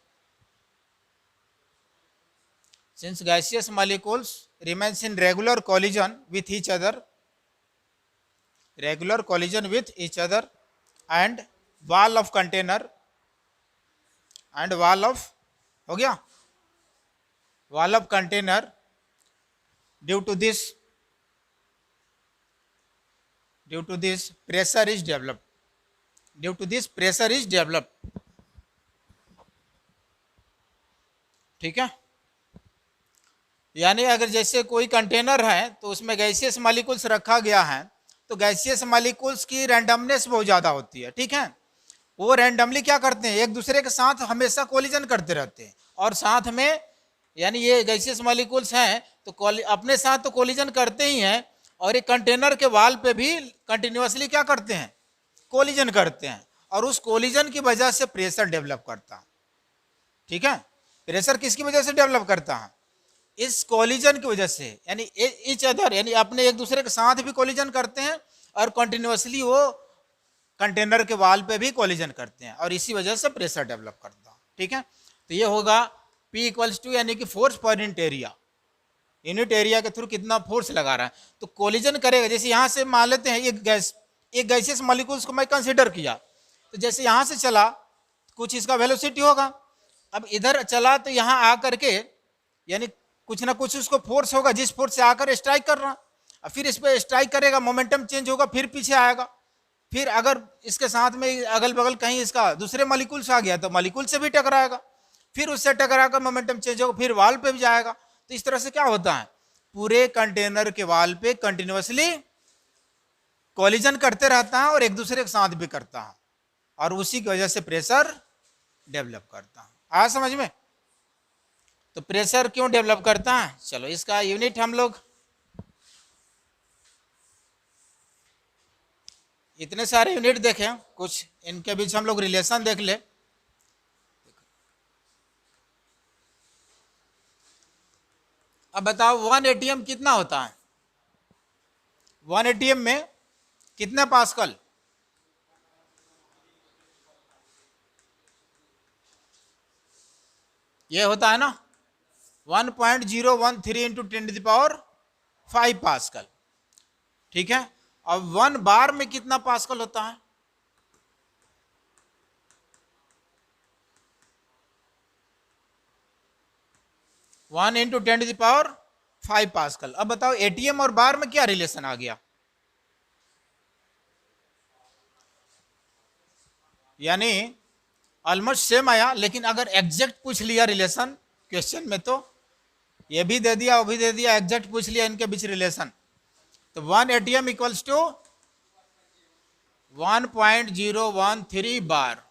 since gaseous molecules remains in regular collision with each other and wall of container and wall of, हो गया, wall of container, due to this pressure is developed, ठीक है। यानी अगर जैसे कोई container है तो उसमें गैसियस मॉलिक्यूल्स रखा गया है, तो गैसियस मॉलिक्यूल्स की रैंडमनेस बहुत ज़्यादा होती है, ठीक है। वो रैंडमली क्या करते हैं, एक दूसरे के साथ हमेशा कोलिजन करते रहते हैं, और साथ में यानी ये गैसियस मॉलिक्यूल्स हैं तो अपने साथ तो कोलिजन करते ही हैं, और एक कंटेनर के वाल पे भी कंटिन्यूसली क्या करते हैं, कोलिजन करते हैं, और उस कोलिजन की वजह से प्रेशर डेवलप करता है, ठीक है। प्रेशर किसकी वजह से डेवलप करता है, इस कोलिजन की वजह से, यानी इच अदर, यानी अपने एक दूसरे के साथ भी कोलिजन करते हैं, और कंटिन्यूसली वो कंटेनर के वाल पे भी कोलिजन करते हैं, और इसी वजह से प्रेशर डेवलप करता है, ठीक है। तो ये होगा P इक्वल्स टू यानी कि force per unit area, unit area के थ्रू कितना फोर्स लगा रहा है। तो कोलिजन करेगा, जैसे यहाँ से मान लेते हैं एक गैसियस मॉलिक्यूल्स को मैं कंसीडर किया, तो जैसे यहाँ से चला कुछ इसका वेलोसिटी होगा, अब इधर चला तो यहाँ आकर के यानी कुछ ना कुछ उसको फोर्स होगा, जिस फोर्स से आकर स्ट्राइक कर रहा, और फिर इस पर स्ट्राइक करेगा, मोमेंटम चेंज होगा, फिर पीछे आएगा, फिर अगर इसके साथ में अगल बगल कहीं इसका दूसरे मॉलिक्यूल्स आ गया तो मॉलिक्यूल से भी टकराएगा, फिर उससे टकराकर मोमेंटम चेंज होगा, फिर वाल पे भी जाएगा। तो इस तरह से क्या होता है, पूरे कंटेनर के वाल पे कंटिन्यूसली कोलिजन करते रहता है और एक दूसरे के साथ भी करता है, और उसी की वजह से प्रेशर डेवलप करता है। आया समझ में? तो प्रेशर क्यों डेवलप करता है, चलो इसका यूनिट हम लोग, इतने सारे यूनिट देखें, कुछ इनके बीच हम लोग रिलेशन देख ले। अब बताओ 1 एटीएम कितना होता है, 1 एटीएम में कितना पास्कल, ये होता है ना 1.013 इंटू 10⁵ पास्कल, ठीक है। अब 1 बार में कितना पास्कल होता है? One into 10⁵ pascal. अब बताओ एटीएम और बार में क्या रिलेशन आ गया? यानी ऑलमोस्ट सेम आया, लेकिन अगर एग्जैक्ट पूछ लिया रिलेशन क्वेश्चन में तो ये भी दे दिया वो भी दे दिया, एग्जैक्ट पूछ लिया इनके बीच रिलेशन, तो 1 एटीएम इक्वल्स टू 1.013 बार,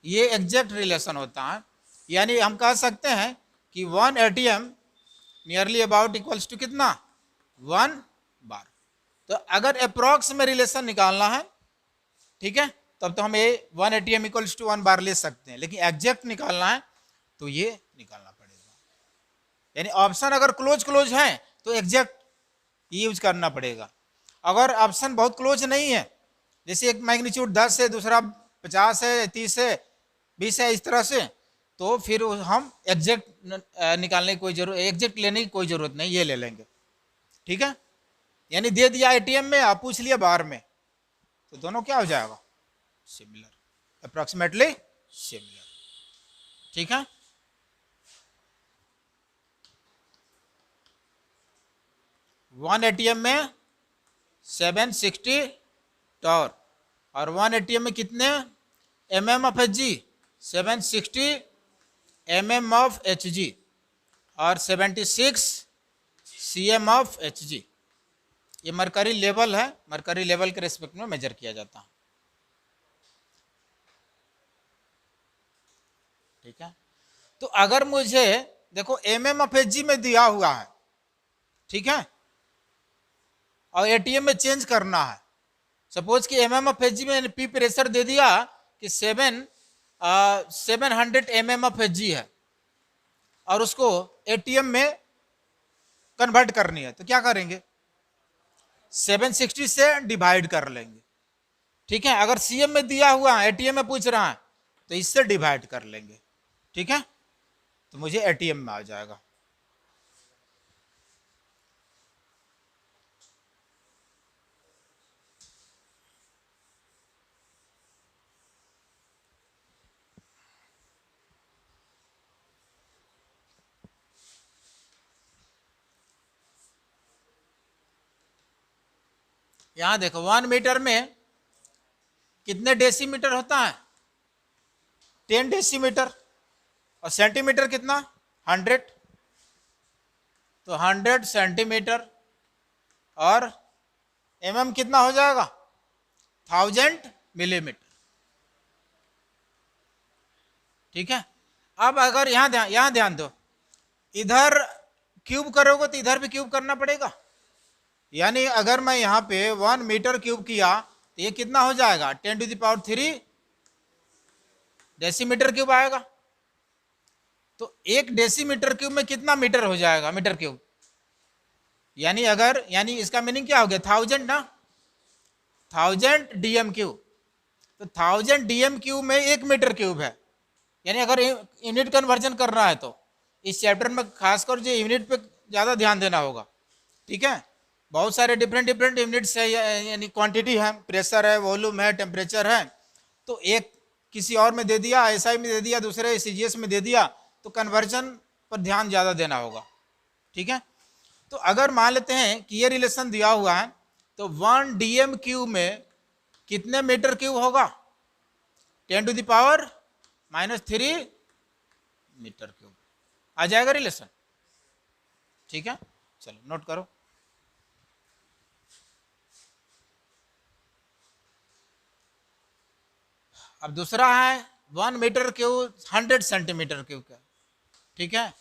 ये एग्जैक्ट रिलेशन होता है। यानी हम कह सकते हैं कि 1 ATM nearly about equals to कितना? 1 बार। तो अगर अप्रॉक्स में रिलेशन निकालना है, ठीक है, तब तो हम ये 1 एटीएम इक्वल्स टू 1 बार ले सकते हैं, लेकिन एग्जैक्ट निकालना है तो ये निकालना पड़ेगा। यानी ऑप्शन अगर क्लोज है तो एग्जैक्ट यूज करना पड़ेगा। अगर ऑप्शन बहुत क्लोज नहीं है, जैसे एक मैग्नीट्यूड 10 है, दूसरा 50 है, 30 है, 20 है, इस तरह से, तो फिर हम एग्जैक्ट निकालने की कोई जरूरत, एग्जैक्ट लेने की कोई जरूरत नहीं, ये ले लेंगे, ठीक है। यानी दे दिया एटीएम में, आप पूछ लिया बार में, तो दोनों क्या हो जाएगा? सिमिलर, अप्रोक्सीमेटली सिमिलर, ठीक है। वन एटीएम में 760 टॉर और 1 एटीएम में कितने mm of H G? 760 mm of H G और 76 cm ऑफ एच जी। ये मरकरी लेवल है, मरकरी लेवल के रेस्पेक्ट में मेजर किया जाता है, ठीक है। तो अगर मुझे देखो mm ऑफ एच जी में दिया हुआ है, ठीक है, और एटीएम में चेंज करना है, सपोज कि mm ऑफ एच जी में पी प्रेशर दे दिया कि 700 mm ऑफ एच जी है और उसको एटीएम में कन्वर्ट करनी है, तो क्या करेंगे? 760 से डिवाइड कर लेंगे, ठीक है। अगर सीएम में दिया हुआ है, एटीएम में पूछ रहा है, तो इससे डिवाइड कर लेंगे, ठीक है, तो मुझे एटीएम में आ जाएगा। यहां देखो 1 मीटर में कितने डेसीमीटर होता है? 10 डेसीमीटर। और सेंटीमीटर कितना? 100, तो 100 सेंटीमीटर। और mm कितना हो जाएगा? 1000 मिलीमीटर, ठीक है। अब अगर यहां ध्यान दो, इधर क्यूब करोगे तो इधर भी क्यूब करना पड़ेगा। यानी अगर मैं यहाँ पे 1 मीटर क्यूब किया तो ये कितना हो जाएगा? 10⁻³ डेसीमीटर क्यूब आएगा। तो 1 डेसीमीटर क्यूब में कितना मीटर हो जाएगा? Metre cube. यानी इसका मीनिंग क्या हो गया? 1000 ना, 1000 डीएम क्यूब। तो 1000 डीएम क्यूब में 1 मीटर क्यूब है। यानी अगर यूनिट कन्वर्जन करना है तो इस चैप्टर में खासकर जो यूनिट पे ज़्यादा ध्यान देना होगा, ठीक है। बहुत सारे डिफरेंट यूनिट्स है, यानी क्वांटिटी है, प्रेशर है, वॉल्यूम है, टेम्परेचर है। तो एक किसी और में दे दिया, एसआई में दे दिया, दूसरे सीजीएस में दे दिया, तो कन्वर्जन पर ध्यान ज़्यादा देना होगा, ठीक है। तो अगर मान लेते हैं कि ये रिलेशन दिया हुआ है, तो 1 डीएम क्यूब में कितने मीटर क्यूब होगा? 10⁻³ मीटर क्यूब आ जाएगा रिलेशन, ठीक है। चलो नोट करो। अब दूसरा है 1 मीटर क्यूब 100 सेंटीमीटर क्यूब का, ठीक है।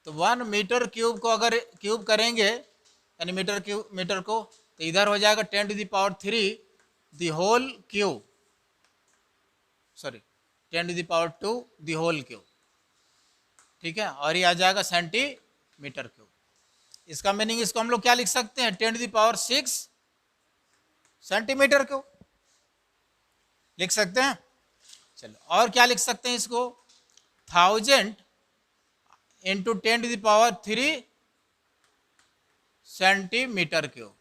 तो 1 मीटर क्यूब को अगर क्यूब करेंगे, यानी मीटर को, तो इधर हो जाएगा 10⁻³ the whole cube, sorry 10⁻² the whole cube, ठीक है। और ये आ जाएगा सेंटीमीटर क्यूब। इसका मीनिंग इसको हम लोग क्या लिख सकते हैं? 10⁶ सेंटीमीटर क्यूब लिख सकते हैं। चलो और क्या लिख सकते हैं इसको? 1000 इंटू 10⁻³ सेंटीमीटर क्यूब।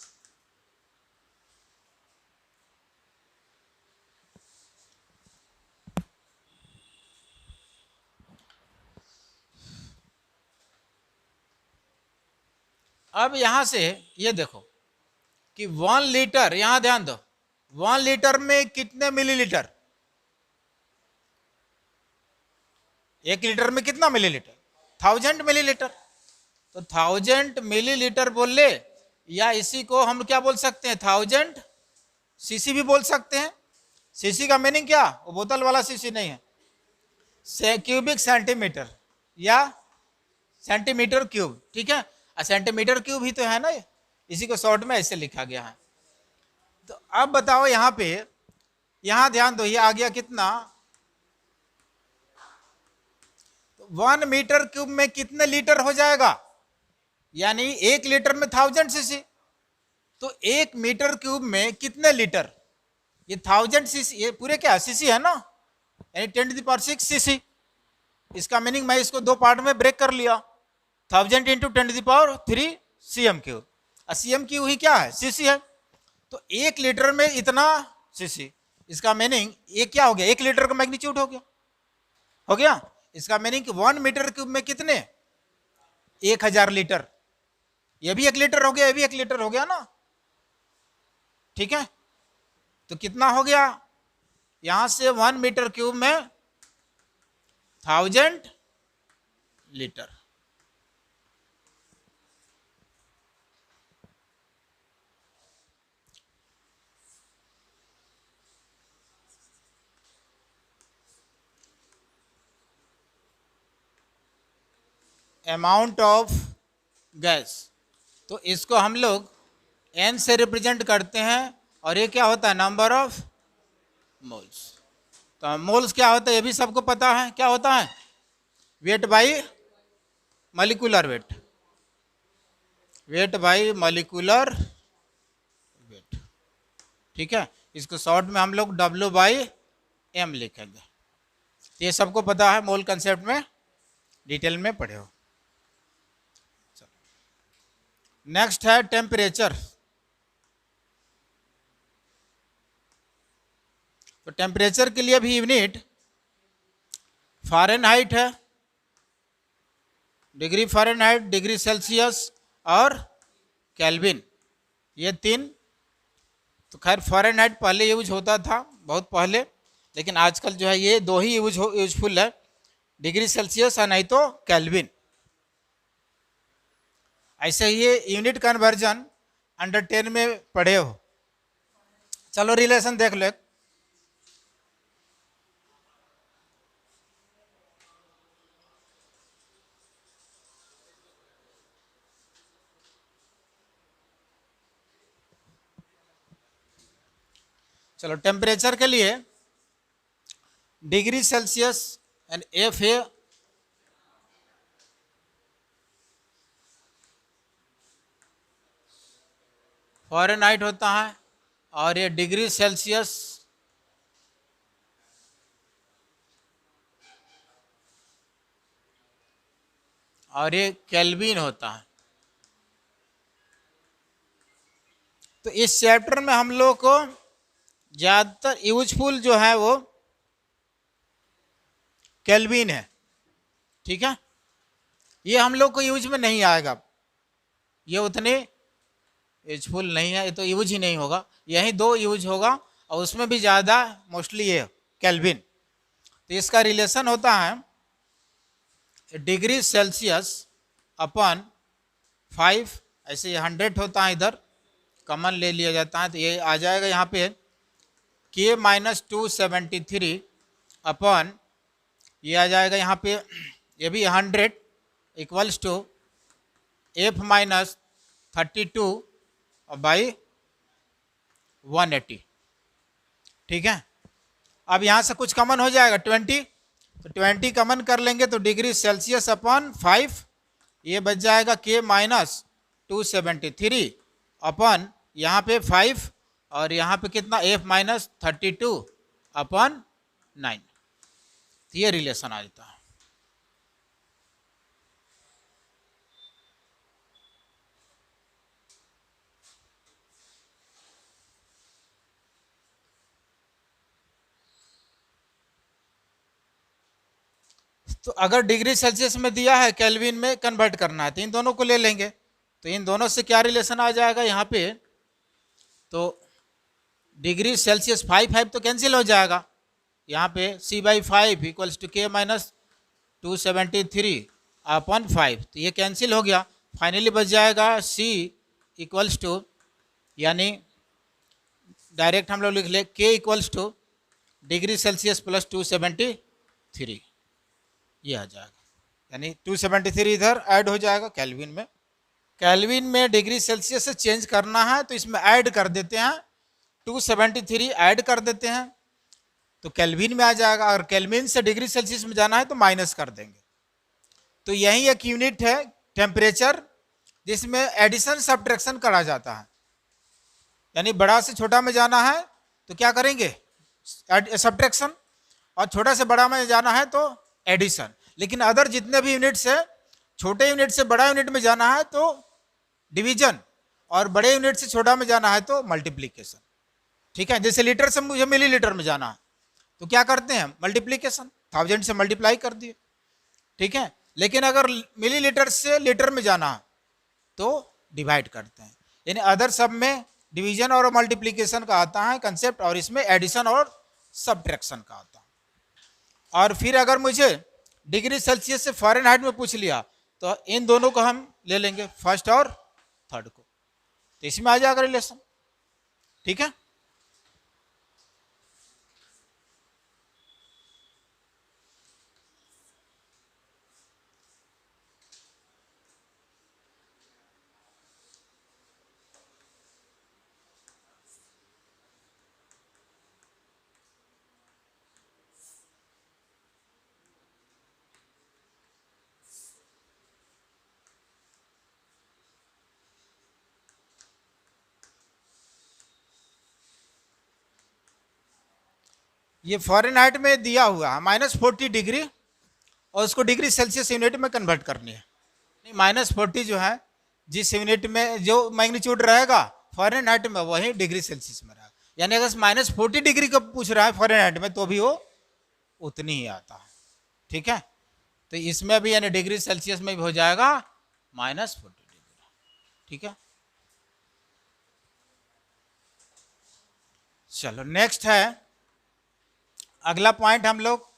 अब यहां से ये देखो कि 1 लीटर, यहां ध्यान दो, 1 लीटर में कितने मिलीलीटर? 1 लीटर में कितना मिलीलीटर? 1000 मिलीलीटर। तो 1000 मिलीलीटर बोल ले, या इसी को हम क्या बोल सकते हैं, 1000 सीसी भी बोल सकते हैं। सीसी का मीनिंग क्या? वो बोतल वाला सीसी नहीं है, क्यूबिक सेंटीमीटर या सेंटीमीटर क्यूब, ठीक है। सेंटीमीटर क्यूब ही तो है ना, इसी को शॉर्ट में ऐसे लिखा गया है। तो अब बताओ यहां पे, यहां ध्यान दो, ये आ गया कितना, 1 मीटर क्यूब में कितने लीटर हो जाएगा? यानी 1 लीटर में 1000 सीसी, तो 1 मीटर क्यूब में कितने लीटर? ये 1000 सीसी, ये पूरे क्या सीसी है ना, यानी 10⁻6 सीसी। इसका मीनिंग मैं इसको दो पार्ट में ब्रेक कर लिया, 1000 into 10⁻³ cm cube. Cm cube ही क्या है? सीसी है। तो 1 लीटर में इतना सीसी, इसका मीनिंग ये क्या हो गया, 1 लीटर का मैग्नीट्यूड हो गया, हो गया। इसका मीनिंग 1 मीटर क्यूब में कितने? 1000 लीटर। ये भी 1 लीटर हो गया, ये भी 1 लीटर हो गया ना, ठीक है। तो कितना हो गया, यहां से 1 मीटर क्यूब में 1000 लीटर। अमाउंट ऑफ गैस, तो इसको हम लोग n से रिप्रेजेंट करते हैं, और ये क्या होता है, नंबर ऑफ मोल्स। तो मोल्स क्या होता है ये भी सबको पता है, क्या होता है, weight by molecular weight, weight by molecular weight, ठीक है। इसको शॉर्ट में हम लोग W/m लिखेंगे। ये सबको पता है, मोल कंसेप्ट में डिटेल में पढ़े हो। नेक्स्ट है टेम्परेचर। तो टेम्परेचर के लिए भी यूनिट फ़ारेनहाइट है, डिग्री फ़ारेनहाइट, डिग्री सेल्सियस और केल्विन, ये 3। तो खैर फ़ारेनहाइट पहले यूज होता था बहुत पहले, लेकिन आजकल जो है ये 2 ही यूजफुल है, डिग्री सेल्सियस और नहीं तो केल्विन। ऐसे ही ये यूनिट कन्वर्जन अंडर 10 में पढ़े हो। चलो रिलेशन देख लो। चलो टेम्परेचर के लिए डिग्री सेल्सियस एंड एफ है फ़ारेनहाइट होता है, और ये डिग्री सेल्सियस और ये केल्विन होता है। तो इस चैप्टर में हम लोग को ज़्यादातर यूजफुल जो है वो केल्विन है, ठीक है। ये हम लोग को यूज में नहीं आएगा, ये उतने यूजफुल नहीं है, ये तो यूज ही नहीं होगा, यही 2 यूज होगा, और उसमें भी ज़्यादा मोस्टली ये केल्विन। तो इसका रिलेशन होता है डिग्री सेल्सियस अपन 5, ऐसे 100 होता है, इधर कॉमन ले लिया जाता है, तो ये आ जाएगा यहाँ पे K-273 अपन, ये आ जाएगा यहाँ पे, ये भी 100 इक्वल्स टू F-32 बाई 180, ठीक है। अब यहाँ से कुछ कॉमन हो जाएगा 20, तो 20 कॉमन कर लेंगे तो डिग्री सेल्सियस अपन 5, ये बच जाएगा K-273 अपन यहाँ पे 5, और यहाँ पे कितना F-32 अपन 9, ये रिलेशन आ जाता है। तो अगर डिग्री सेल्सियस में दिया है, केल्विन में कन्वर्ट करना है, तो इन दोनों को ले लेंगे। तो इन दोनों से क्या रिलेशन आ जाएगा यहाँ पे, तो डिग्री सेल्सियस 5 तो कैंसिल हो जाएगा यहाँ पे, C/5 equals to K minus 273/5, तो ये कैंसिल हो गया। फाइनली बच जाएगा C इक्वल्स टू, यानी डायरेक्ट हम लोग लिख ले K equals two degree Celsius plus 273, ये आ जाएगा। यानी 273 इधर ऐड हो जाएगा केल्विन में। केल्विन में डिग्री सेल्सियस से चेंज करना है तो इसमें ऐड कर देते हैं, 273 ऐड कर देते हैं तो केल्विन में आ जाएगा। अगर केल्विन से डिग्री सेल्सियस में जाना है तो माइनस कर देंगे। तो यही एक यूनिट है टेम्परेचर जिसमें एडिशन सब्ट्रैक्शन करा जाता है। यानी बड़ा से छोटा में जाना है तो क्या करेंगे, सब्ट्रैक्शन, और छोटा से बड़ा में जाना है तो एडिशन। लेकिन अदर जितने भी यूनिट से, छोटे यूनिट से बड़ा यूनिट में जाना है तो डिवीजन, और बड़े यूनिट से छोटा में जाना है तो मल्टीप्लीकेशन। ठीक है, जैसे लीटर से मुझे मिलीलीटर में जाना है तो क्या करते हैं, मल्टीप्लीकेशन, 1000 से मल्टीप्लाई कर दिए। ठीक है, लेकिन अगर मिलीलीटर से लीटर में जाना है तो डिवाइड करते हैं। यानी अदर सब में डिवीजन और मल्टीप्लीकेशन का आता है कंसेप्ट, और इसमें एडिशन और सब्ट्रैक्शन का आता है। और फिर अगर मुझे डिग्री सेल्सियस से फ़ारेनहाइट में पूछ लिया तो इन दोनों को हम ले लेंगे, फर्स्ट और थर्ड को, तो इसमें आ जाएगा रिलेशन। ठीक है, ये फ़ारेनहाइट में दिया हुआ है -40 डिग्री, और उसको डिग्री सेल्सियस यूनिट में कन्वर्ट करनी है। -40 जो है, जिस यूनिट में जो मैग्नीट्यूड रहेगा फ़ारेनहाइट में, वही डिग्री सेल्सियस में रहेगा। यानी अगर -40 डिग्री का पूछ रहा है फ़ारेनहाइट में तो भी वो उतनी ही आता है। ठीक है, तो इसमें भी यानी डिग्री सेल्सियस में भी हो जाएगा -40 डिग्री। ठीक है, चलो नेक्स्ट है, अगला पॉइंट हम लोग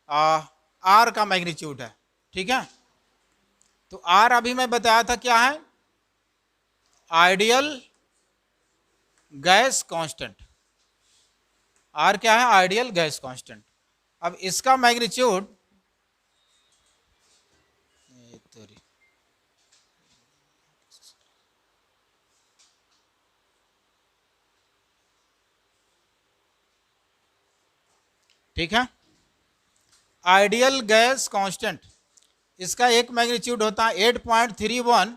आर का मैग्नीट्यूड है। ठीक है, तो आर अभी मैं बताया था क्या है, आइडियल गैस कांस्टेंट। आर क्या है, आइडियल गैस कांस्टेंट। अब इसका मैग्नीट्यूड, ठीक है, आइडियल गैस कांस्टेंट, इसका एक मैग्नीट्यूड होता है 8.31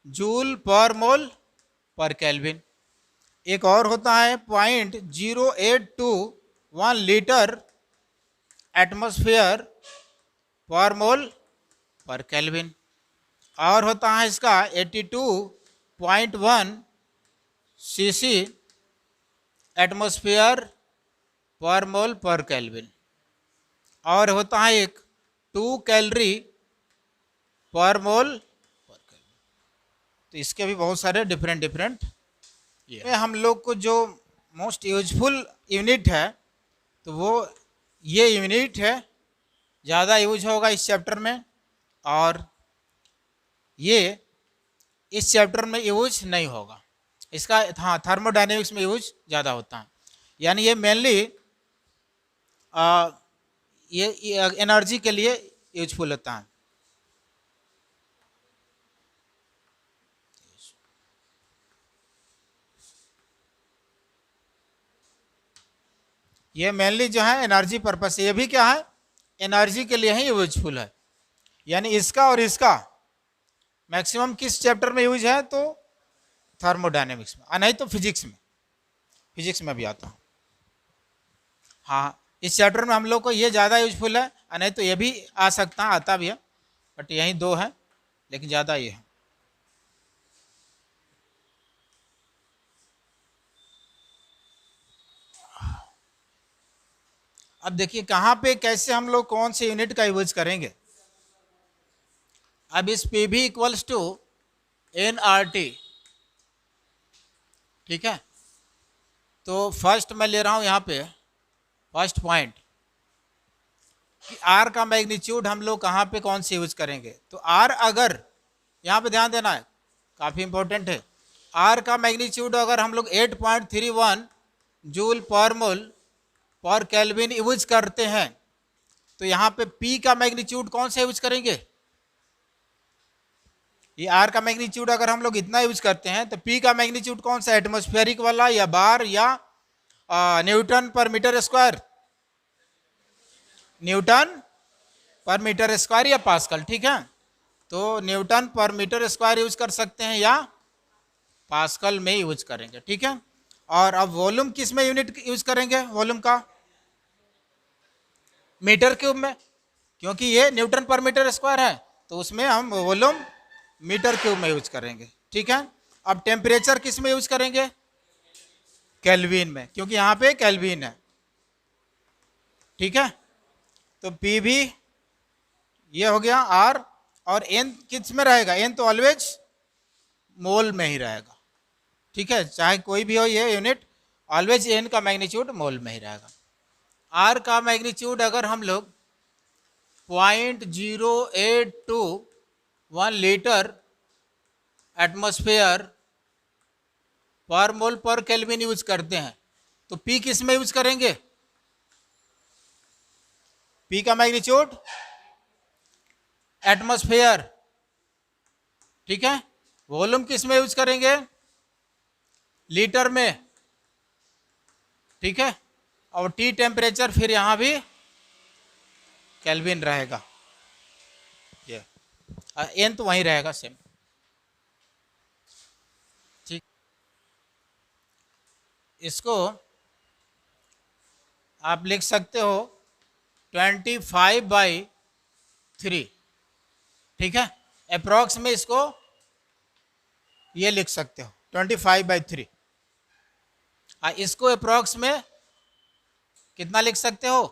जूल पर मोल पर केल्विन। एक और होता है 0.0821 लीटर एटमॉस्फेयर पर मोल पर केल्विन। और होता है इसका 82.1 सीसी एटमॉस्फेयर पर मोल पर केल्विन। और होता है एक 2 कैलोरी पर मोल पर केल्विन। तो इसके भी बहुत सारे डिफरेंट ये हम लोग को जो मोस्ट यूजफुल यूनिट है तो वो ये यूनिट है, ज़्यादा यूज होगा इस चैप्टर में, और ये इस चैप्टर में यूज नहीं होगा इसका। हाँ, थर्मोडायनेमिक्स में यूज ज़्यादा होता है। यानी ये मेनली ये एनर्जी के लिए यूजफुल होता है। ये मेनली जो है एनर्जी पर्पस से, ये भी क्या है, एनर्जी के लिए ही यूजफुल है। यानी इसका और इसका मैक्सिमम किस चैप्टर में यूज है, तो थर्मोडायनेमिक्स में, नहीं तो फिजिक्स में भी आता है। हाँ, इस चैप्टर में हम लोग को ये ज़्यादा यूजफुल है, नहीं तो ये भी आ सकता है, आता भी है, बट यही दो है, लेकिन ज़्यादा ये है। अब देखिए कहाँ पे कैसे हम लोग कौन से यूनिट का यूज करेंगे। अब इस P V equals to N R T, ठीक है। तो फर्स्ट मैं ले रहा हूं यहां पे फर्स्ट पॉइंट कि आर का मैग्नीट्यूड हम लोग कहाँ पे कौन से यूज करेंगे। तो आर अगर यहाँ पे ध्यान देना है, काफ़ी इंपॉर्टेंट है। आर का मैग्नीट्यूड अगर हम लोग 8.31 जूल पर मोल पर केल्विन यूज करते हैं, तो यहाँ पे पी का मैग्नीट्यूड कौन सा यूज करेंगे। ये आर का मैग्नीट्यूड अगर हम लोग इतना यूज करते हैं तो पी का मैग्नीट्यूड कौन सा, एटमॉस्फेरिक वाला या बार या न्यूटन पर मीटर स्क्वायर, न्यूटन पर मीटर स्क्वायर या पास्कल, ठीक है। तो न्यूटन पर मीटर स्क्वायर यूज कर सकते हैं या पास्कल में यूज करेंगे, ठीक है। और अब वॉल्यूम किस में यूनिट यूज करेंगे, वॉल्यूम का मीटर क्यूब में, क्योंकि ये न्यूटन पर मीटर स्क्वायर है तो उसमें हम वॉल्यूम मीटर क्यूब में यूज करेंगे, ठीक है। अब टेम्परेचर किस में यूज करेंगे, केल्विन में, क्योंकि यहाँ पे केल्विन है, ठीक है। तो पी भी ये हो गया आर, और एन किस में रहेगा, एन तो ऑलवेज मोल में ही रहेगा, ठीक है। चाहे कोई भी हो ये यूनिट, ऑलवेज एन का मैग्नीट्यूड मोल में ही रहेगा। आर का मैग्नीट्यूड अगर हम लोग 0.0821 लीटर एटमॉस्फेयर पर मोल पर केल्विन यूज करते हैं, तो पी किस में यूज करेंगे, पी का मैग्नीट्यूड एटमॉस्फेयर, ठीक है। वॉल्यूम किस में यूज करेंगे, लीटर में, ठीक है। और टी टेम्परेचर फिर यहां भी केल्विन रहेगा, ये एन तो वहीं रहेगा सेम, ठीक। इसको आप लिख सकते हो 25/3, ठीक है। अप्रॉक्स में इसको ये लिख सकते हो 25/3। इसको अप्रॉक्स में कितना लिख सकते हो,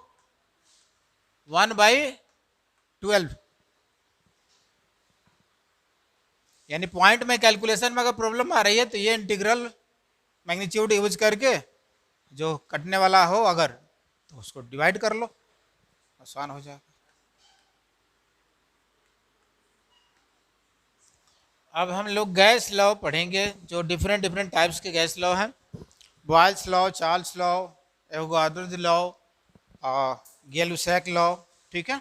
1/12। यानी पॉइंट में कैलकुलेशन में अगर प्रॉब्लम आ रही है तो ये इंटीग्रल मैग्नीट्यूड यूज करके जो कटने वाला हो अगर, तो उसको डिवाइड कर लो, आसान हो जाएगा। अब हम लोग गैस लॉ पढ़ेंगे, जो डिफरेंट डिफरेंट टाइप्स के गैस लॉ हैं, Boyle's law, Charles law, Avogadro law, Gay Lussac law, ठीक है।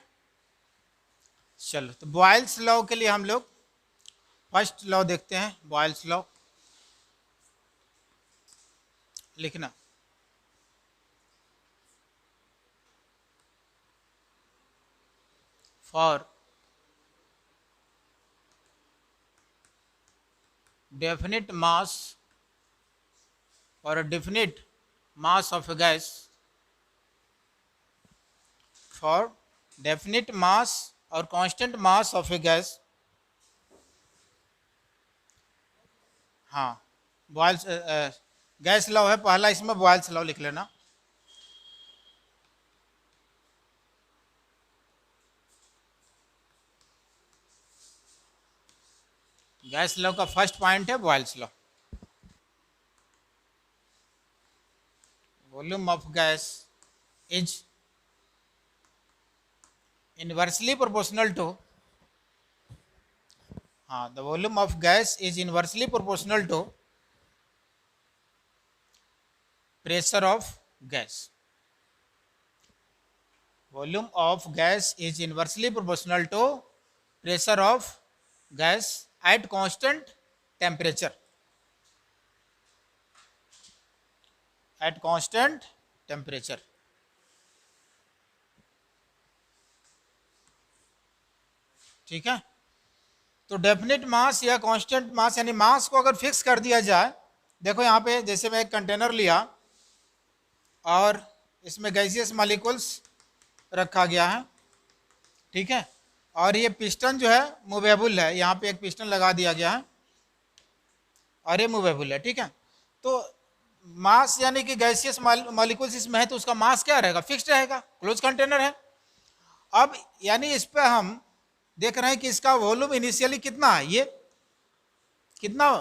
चलो तो बॉयल्स लॉ के लिए हम लोग फर्स्ट लॉ देखते हैं। बॉयल्स लॉ लिखना, for definite mass or a definite mass of a gas, for definite mass or constant mass of a gas, हाँ बॉयल्स गैस लॉ है पहला, इसमें बॉयल्स लॉ लिख लेना। गैस लॉ का फर्स्ट पॉइंट है Boyle's law. Volume of gas is inversely proportional to, हाँ the volume of gas is inversely proportional to pressure of gas. Volume of gas is inversely proportional to pressure of gas at constant temperature, at constant temperature, ठीक है। तो definite मास या constant mass, यानी मास को अगर fix कर दिया जाए, देखो यहाँ पे जैसे मैं एक कंटेनर लिया और इसमें गैसियस मॉलिक्यूल्स रखा गया है, ठीक है। और ये पिस्टन जो है मूवेबल है, यहाँ पे एक पिस्टन लगा दिया गया है और ये मूवेबल है, ठीक है। तो मास यानी कि गैसियस मॉलिक्यूल्स इसमें है तो उसका मास क्या रहेगा, फिक्स्ड रहेगा, क्लोज कंटेनर है। अब यानी इस पे हम देख रहे हैं कि इसका वॉल्यूम इनिशियली कितना है, ये कितना,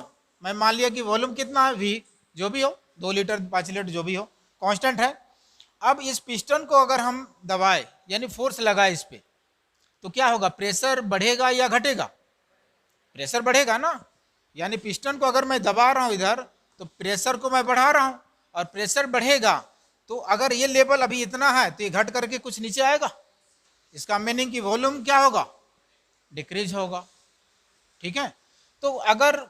मैं मान लिया कि वॉल्यूम कितना है वी, जो भी हो 2 लीटर 5 लीटर जो भी हो, कांस्टेंट है। अब इस पिस्टन को अगर हम दबाए यानी फोर्स लगाए इस पे तो क्या होगा, प्रेशर बढ़ेगा या घटेगा, प्रेशर बढ़ेगा ना। यानी पिस्टन को अगर मैं दबा रहा हूं इधर तो प्रेशर को मैं बढ़ा रहा हूं और प्रेशर बढ़ेगा तो अगर ये लेवल अभी इतना है तो ये घट करके कुछ नीचे आएगा, इसका मीनिंग कि वॉल्यूम क्या होगा, डिक्रीज होगा। ठीक है, तो अगर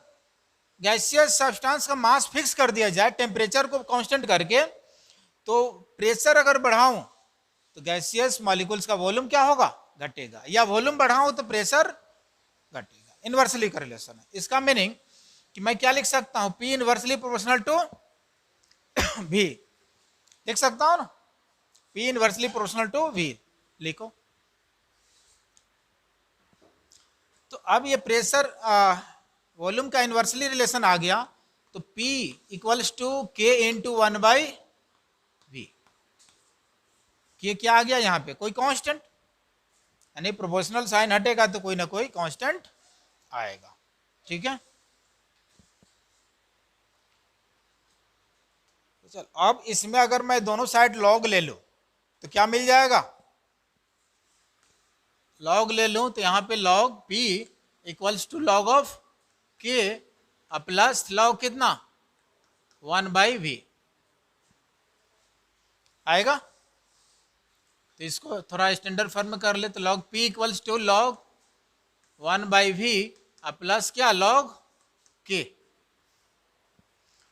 गैसियस सब्सटेंस का मास फिक्स कर दिया जाए टेम्परेचर को कांस्टेंट करके, तो प्रेशर अगर बढ़ाऊं तो गैसियस मॉलिक्यूल्स का वॉल्यूम क्या होगा, घटेगा, या वॉल्यूम बढ़ाऊं तो प्रेशर घटेगा। इनवर्सली करेलेशन है। इसका मीनिंग कि मैं क्या लिख सकता हूं, P inversely proportional to V लिख सकता हूं ना, P inversely proportional to V लिखो। तो अब ये प्रेशर वॉल्यूम का इनवर्सली रिलेशन आ गया, तो P equals to K into 1/V। K क्या आ गया यहाँ पे, कोई कांस्टेंट, यानी प्रोपोर्शनल साइन हटेगा तो कोई ना कोई कांस्टेंट आएगा। ठीक है, तो चल अब इसमें अगर मैं दोनों साइड लॉग ले लूं तो क्या मिल जाएगा, लॉग ले लूं तो यहाँ पे log P equals to log of K plus log कितना 1/V आएगा। तो इसको थोड़ा स्टैंडर्ड फॉर्म में कर ले तो log P equals to log 1/V plus क्या लॉग K।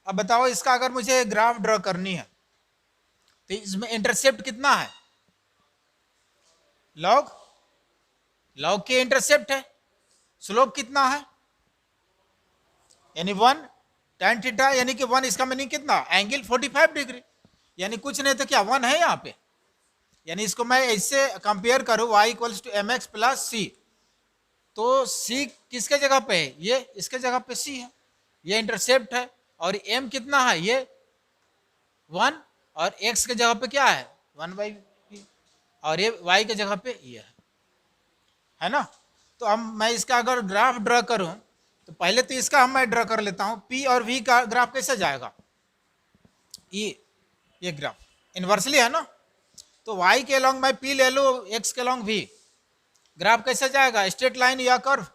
अब बताओ इसका अगर मुझे ग्राफ ड्रॉ करनी है तो इसमें इंटरसेप्ट कितना है, लॉग K इंटरसेप्ट है, स्लोप कितना है यानी 1 tan थीटा, यानी कि 1 इसका मीनिंग कितना, एंगल 45 डिग्री, यानी कुछ नहीं तो क्या 1 है यहाँ पे। यानी इसको मैं ऐसे कंपेयर करूँ y equals to mx plus c, तो c किसके जगह पे है, ये इसके जगह पे c है, ये इंटरसेप्ट है, और m कितना है ये 1, और x के जगह पे क्या है 1/v, और ये y के जगह पे ये है ना। तो अब मैं इसका अगर ग्राफ ड्रा करूं तो पहले तो इसका हम मैं ड्रा कर लेता हूं, p और v का ग्राफ कैसे जाएगा, ये ग्राफ इनवर्सली है ना, तो y के अलॉन्ग मैं p ले लूं, x के अलॉन्ग v, ग्राफ कैसे जाएगा, स्ट्रेट लाइन या कर्व,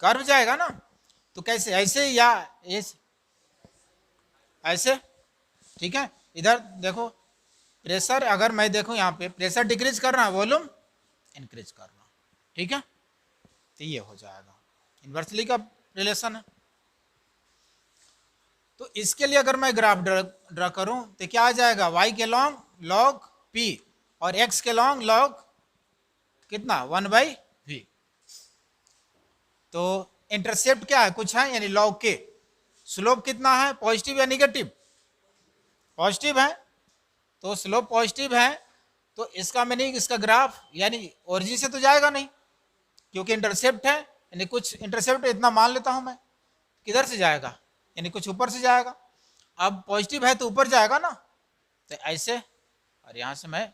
कर्व जाएगा ना। तो कैसे, ऐसे या ऐसे। ठीक है, इधर देखो प्रेशर अगर मैं देखूं यहाँ पे प्रेशर डिक्रीज कर रहा है, वॉल्यूम इंक्रीज कर रहा हूं। ठीक है, तो ये हो जाएगा, इन्वर्सली का रिलेशन है। तो इसके लिए अगर मैं ग्राफ ड्रा करूं तो क्या आ जाएगा, y के लॉन्ग लॉग p और x के लॉन्ग लॉग कितना 1/v। तो इंटरसेप्ट क्या है, कुछ है यानी लॉग k, स्लोप कितना है, पॉजिटिव या निगेटिव, पॉजिटिव है, तो स्लोप पॉजिटिव है, तो इसका मीनिंग इसका ग्राफ यानी ओरिजिन से तो जाएगा नहीं क्योंकि इंटरसेप्ट है, यानी कुछ इंटरसेप्ट इतना मान लेता हूं मैं, किधर से जाएगा यानी कुछ ऊपर से जाएगा। अब पॉजिटिव है तो ऊपर जाएगा ना, तो ऐसे, और यहां से मैं,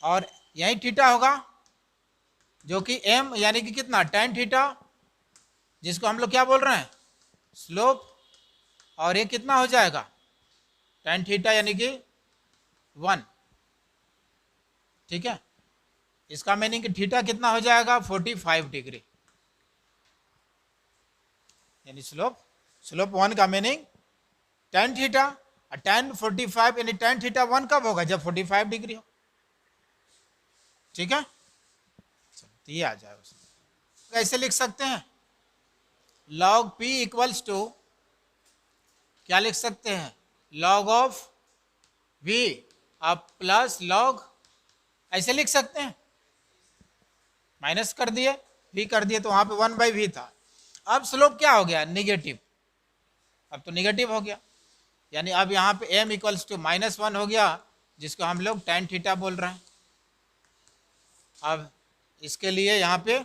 और यही थीटा होगा जो कि m यानी कि कितना tan थीटा, जिसको हम लोग क्या बोल रहे हैं स्लोप, और ये कितना हो जाएगा tan थीटा यानी कि 1। ठीक है, इसका मीनिंग कि थीटा कितना हो जाएगा 45 डिग्री, यानी स्लोप 1 का मीनिंग tan थीटा, और tan 45 यानी tan थीटा 1 कब होगा, जब 45 डिग्री हो। ठीक है, तो ये आ जाएगा, कैसे लिख सकते हैं, log p इक्वल्स टू क्या लिख सकते हैं, log ऑफ v अब प्लस log, ऐसे लिख सकते हैं, माइनस कर दिए v कर दिए तो वहां पे 1/v था। अब स्लोप क्या हो गया, निगेटिव, अब तो निगेटिव हो गया, यानी अब यहाँ पे m इक्वल्स टू -1 हो गया, जिसको हम लोग tan थीटा बोल रहे हैं। अब इसके लिए यहाँ पे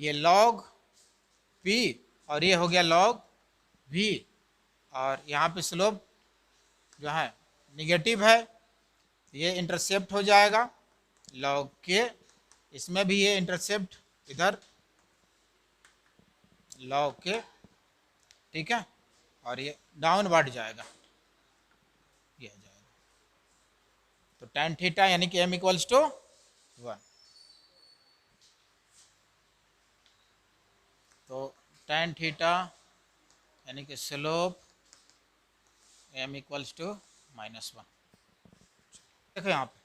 ये log p और ये हो गया लॉग वी, और यहाँ पे स्लोप जो है निगेटिव है, ये इंटरसेप्ट हो जाएगा लॉग के, इसमें भी ये इंटरसेप्ट इधर लॉग के, ठीक है, और ये डाउनवर्ड जाएगा, ये आ जाएगा। तो tan थीटा यानी कि m इक्वल्स टू 1। तो tan थीटा यानी कि स्लोप m इक्वल्स टू -1। देखो यहाँ पे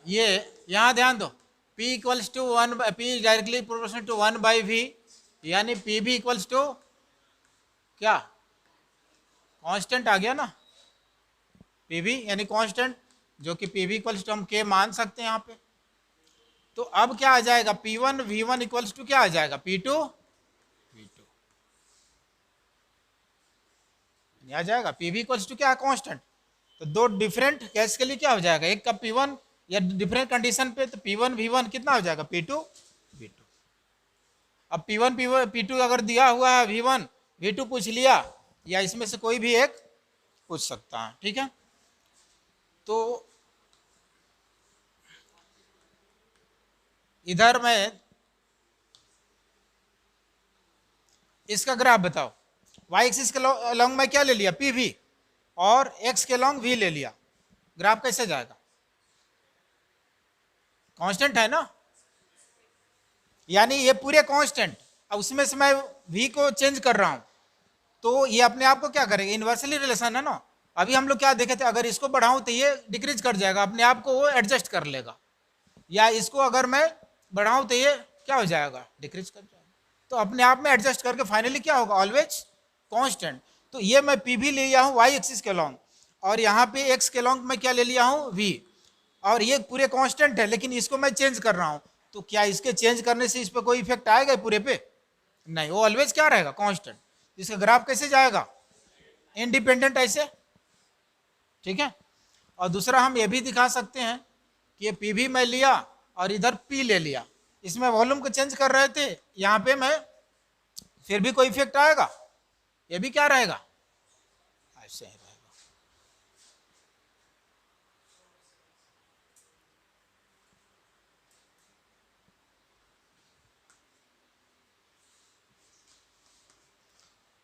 ये यहाँ ध्यान दो, P equals to 1, P directly proportional to 1/v, यानी पी भी इक्वल्स टू क्या, कांस्टेंट आ गया ना, पी भी यानी कांस्टेंट, जो कि पी भी इक्वल्स टू हम के मान सकते हैं यहाँ पे। तो अब क्या आ जाएगा, P1 V1 इक्वल्स टू क्या आ जाएगा, P2 V2 आ जाएगा। पी भी इक्वल्स टू क्या है, कांस्टेंट। तो दो डिफरेंट केस के लिए क्या हो जाएगा, एक का P1 या डिफरेंट कंडीशन पे, तो P1 V1 कितना हो जाएगा, P2 V2। अब P1 P2 अगर दिया हुआ है V1 V2 पूछ लिया, या इसमें से कोई भी एक पूछ सकता है, ठीक है। तो इधर मैं इसका ग्राफ बताओ, y एक्सिस के लॉन्ग में क्या ले लिया, PV, और x के लॉन्ग V ले लिया, ग्राफ कैसे जाएगा, कांस्टेंट है ना, यानी ये पूरे कांस्टेंट, अब उसमें से मैं V को चेंज कर रहा हूं, तो ये अपने आप को क्या करेगा, इन्वर्सली रिलेशन है ना। अभी हम लोग क्या देखे थे, अगर इसको बढ़ाऊं तो ये डिक्रीज कर जाएगा, अपने आप को वो एडजस्ट कर लेगा, या इसको अगर मैं बढ़ाऊं तो ये क्या हो जाएगा, डिक्रीज कर जाएगा, तो अपने आप में एडजस्ट करके फाइनली क्या होगा, ऑलवेज कांस्टेंट। तो ये मैं पी भी ले लिया हूँ वाई एक्सिस के लॉन्ग, और यहाँ पे एक्स के लॉन्ग मैं क्या ले लिया हूँ, वी, और ये पूरे कांस्टेंट है, लेकिन इसको मैं चेंज कर रहा हूँ, तो क्या इसके चेंज करने से इस पर कोई इफेक्ट आएगा पूरे पे, नहीं, वो ऑलवेज क्या रहेगा, कांस्टेंट। इसका ग्राफ कैसे जाएगा, इंडिपेंडेंट ऐसे, ठीक है। और दूसरा हम ये भी दिखा सकते हैं कि ये पी भी मैं लिया और इधर पी ले लिया, इसमें वॉल्यूम को चेंज कर रहे थे, यहाँ पे मैं फिर भी कोई इफेक्ट आएगा, ये भी क्या रहेगा, ऐसे ही रहेगा।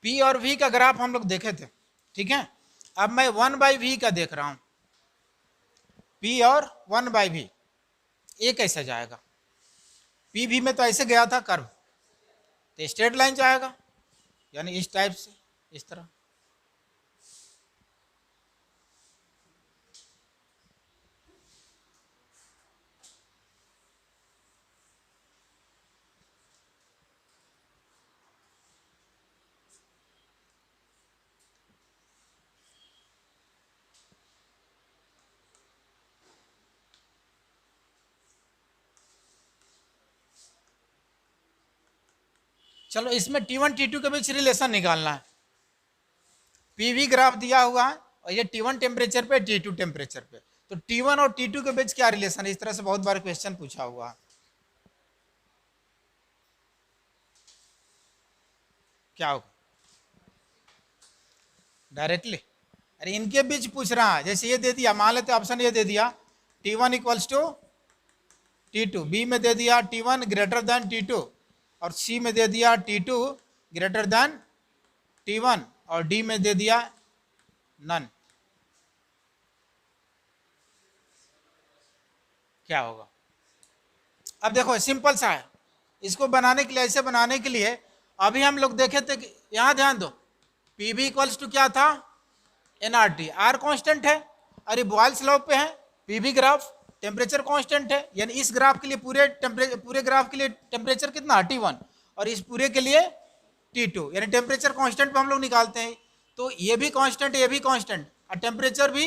P और V का ग्राफ हम लोग देखे थे, ठीक है। अब मैं 1/v का देख रहा हूं, P और 1/v, ये कैसे जाएगा, PV में तो ऐसे गया था कर्व, तो स्ट्रेट लाइन जाएगा, यानी इस टाइप से, इस तरह। चलो इसमें T1 T2 के बीच रिलेशन निकालना है। PV ग्राफ दिया हुआ है और ये T1 टेम्परेचर पे, T2 टेम्परेचर पे, तो T1 और T2 के बीच क्या रिलेशन है, इस तरह से बहुत बार क्वेश्चन पूछा हुआ है। क्या होगा, डायरेक्टली, अरे इनके बीच पूछ रहा है, जैसे ये दे दिया, मान लेते ऑप्शन ये दे दिया T1 equals to T2, B में दे दिया T1 ग्रेटर देन T2, और सी में दे दिया T2 ग्रेटर देन T1, और डी में दे दिया नन, क्या होगा। अब देखो सिंपल सा है, इसको बनाने के लिए, ऐसे बनाने के लिए अभी हम लोग देखे थे कि यहाँ ध्यान दो, पी भी इक्वल्स टू क्या था, एनआरटी, आर कांस्टेंट है, अरे बॉयल्स लॉ पे है, पी भी ग्राफ टेम्परेचर कांस्टेंट है, यानी इस ग्राफ के लिए पूरे ग्राफ के लिए टेम्परेचर कितना, T1, और इस पूरे के लिए T2, यानी टेम्परेचर कांस्टेंट पे हम लोग निकालते हैं, तो ये भी कांस्टेंट, ये भी कांस्टेंट, और टेम्परेचर भी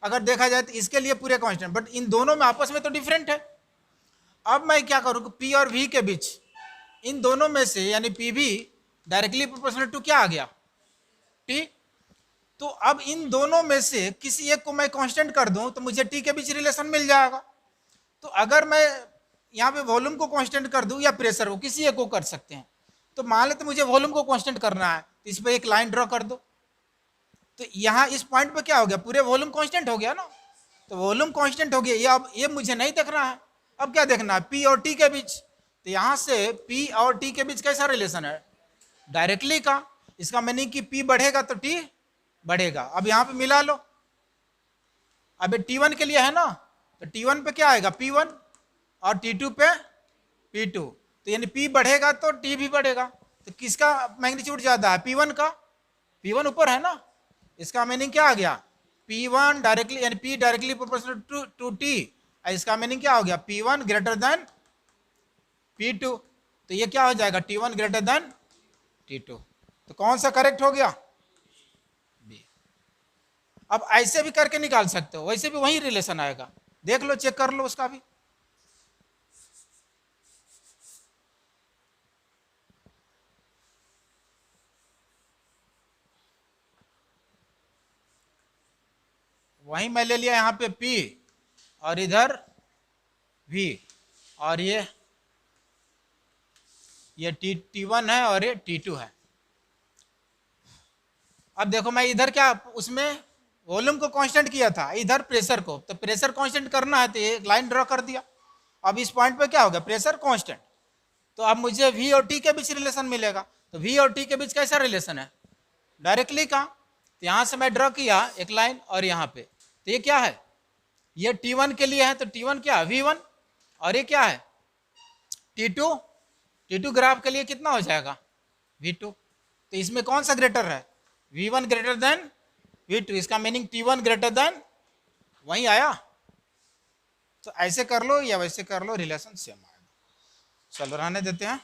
अगर देखा जाए तो इसके लिए पूरे कांस्टेंट, बट इन दोनों में आपस में तो डिफरेंट है। अब मैं क्या करूँ, पी और वी के बीच, इन दोनों में से, यानी पी भी डायरेक्टली प्रोपोर्शनल टू क्या आ गया, टी, तो अब इन दोनों में से किसी एक को मैं कांस्टेंट कर दूं तो मुझे टी के बीच रिलेशन मिल जाएगा। तो अगर मैं यहाँ पे वॉल्यूम को कांस्टेंट कर दूं या प्रेशर को, किसी एक को कर सकते हैं, तो मान लेते मुझे वॉल्यूम को कांस्टेंट करना है, तो इस पर एक लाइन ड्रॉ कर दो। तो यहाँ इस पॉइंट पे क्या हो गया, पूरे वॉल्यूम कांस्टेंट हो गया ना। तो वॉल्यूम कांस्टेंट हो गया, ये अब ये मुझे नहीं देखना है, अब क्या देखना है, पी और टी के बीच। तो यहाँ से पी और टी के बीच कैसा रिलेशन है, डायरेक्टली का। इसका मीनिंग कि पी बढ़ेगा तो टी बढ़ेगा। अब यहाँ पे मिला लो, अब T1 के लिए है ना, तो T1 पे क्या आएगा P1 और T2 पे P2। तो यानी P बढ़ेगा तो T भी बढ़ेगा। तो किसका मैग्नीट्यूड ज्यादा है, P1 का, P1 ऊपर है ना। इसका मीनिंग क्या आ गया, P1 डायरेक्टली यानी P directly proportional to T। इसका मीनिंग क्या हो गया, P1 ग्रेटर देन P2। तो ये क्या हो जाएगा, T1 ग्रेटर देन T2। तो कौन सा करेक्ट हो गया, बी। अब ऐसे भी करके निकाल सकते हो, वैसे भी वही रिलेशन आएगा, देख लो, चेक कर लो उसका भी। वही मैं ले लिया यहाँ पे P और इधर V, और ये T1 है और ये T2 है। अब देखो मैं इधर क्या उसमें वॉल्यूम को कांस्टेंट किया था, इधर प्रेशर को, तो प्रेशर कांस्टेंट करना है तो एक लाइन ड्रॉ कर दिया। अब इस पॉइंट पे क्या होगा, प्रेशर कांस्टेंट। तो अब मुझे V और T के बीच रिलेशन मिलेगा। तो V और T के बीच कैसा रिलेशन है, डायरेक्टली का। तो यहाँ से मैं ड्रॉ किया एक लाइन और यहाँ पे, तो ये क्या है, ये T1 के लिए है, तो T1 क्या है V1, और ये क्या है T2। T2 ग्राफ के लिए कितना हो जाएगा V2। तो इसमें कौन सा ग्रेटर है, V1 ग्रेटर देन V2। इसका मीनिंग T1 ग्रेटर देन, वही आया। तो ऐसे कर लो या वैसे कर लो, रिलेशन सेम आएगा। चलो रहने देते हैं।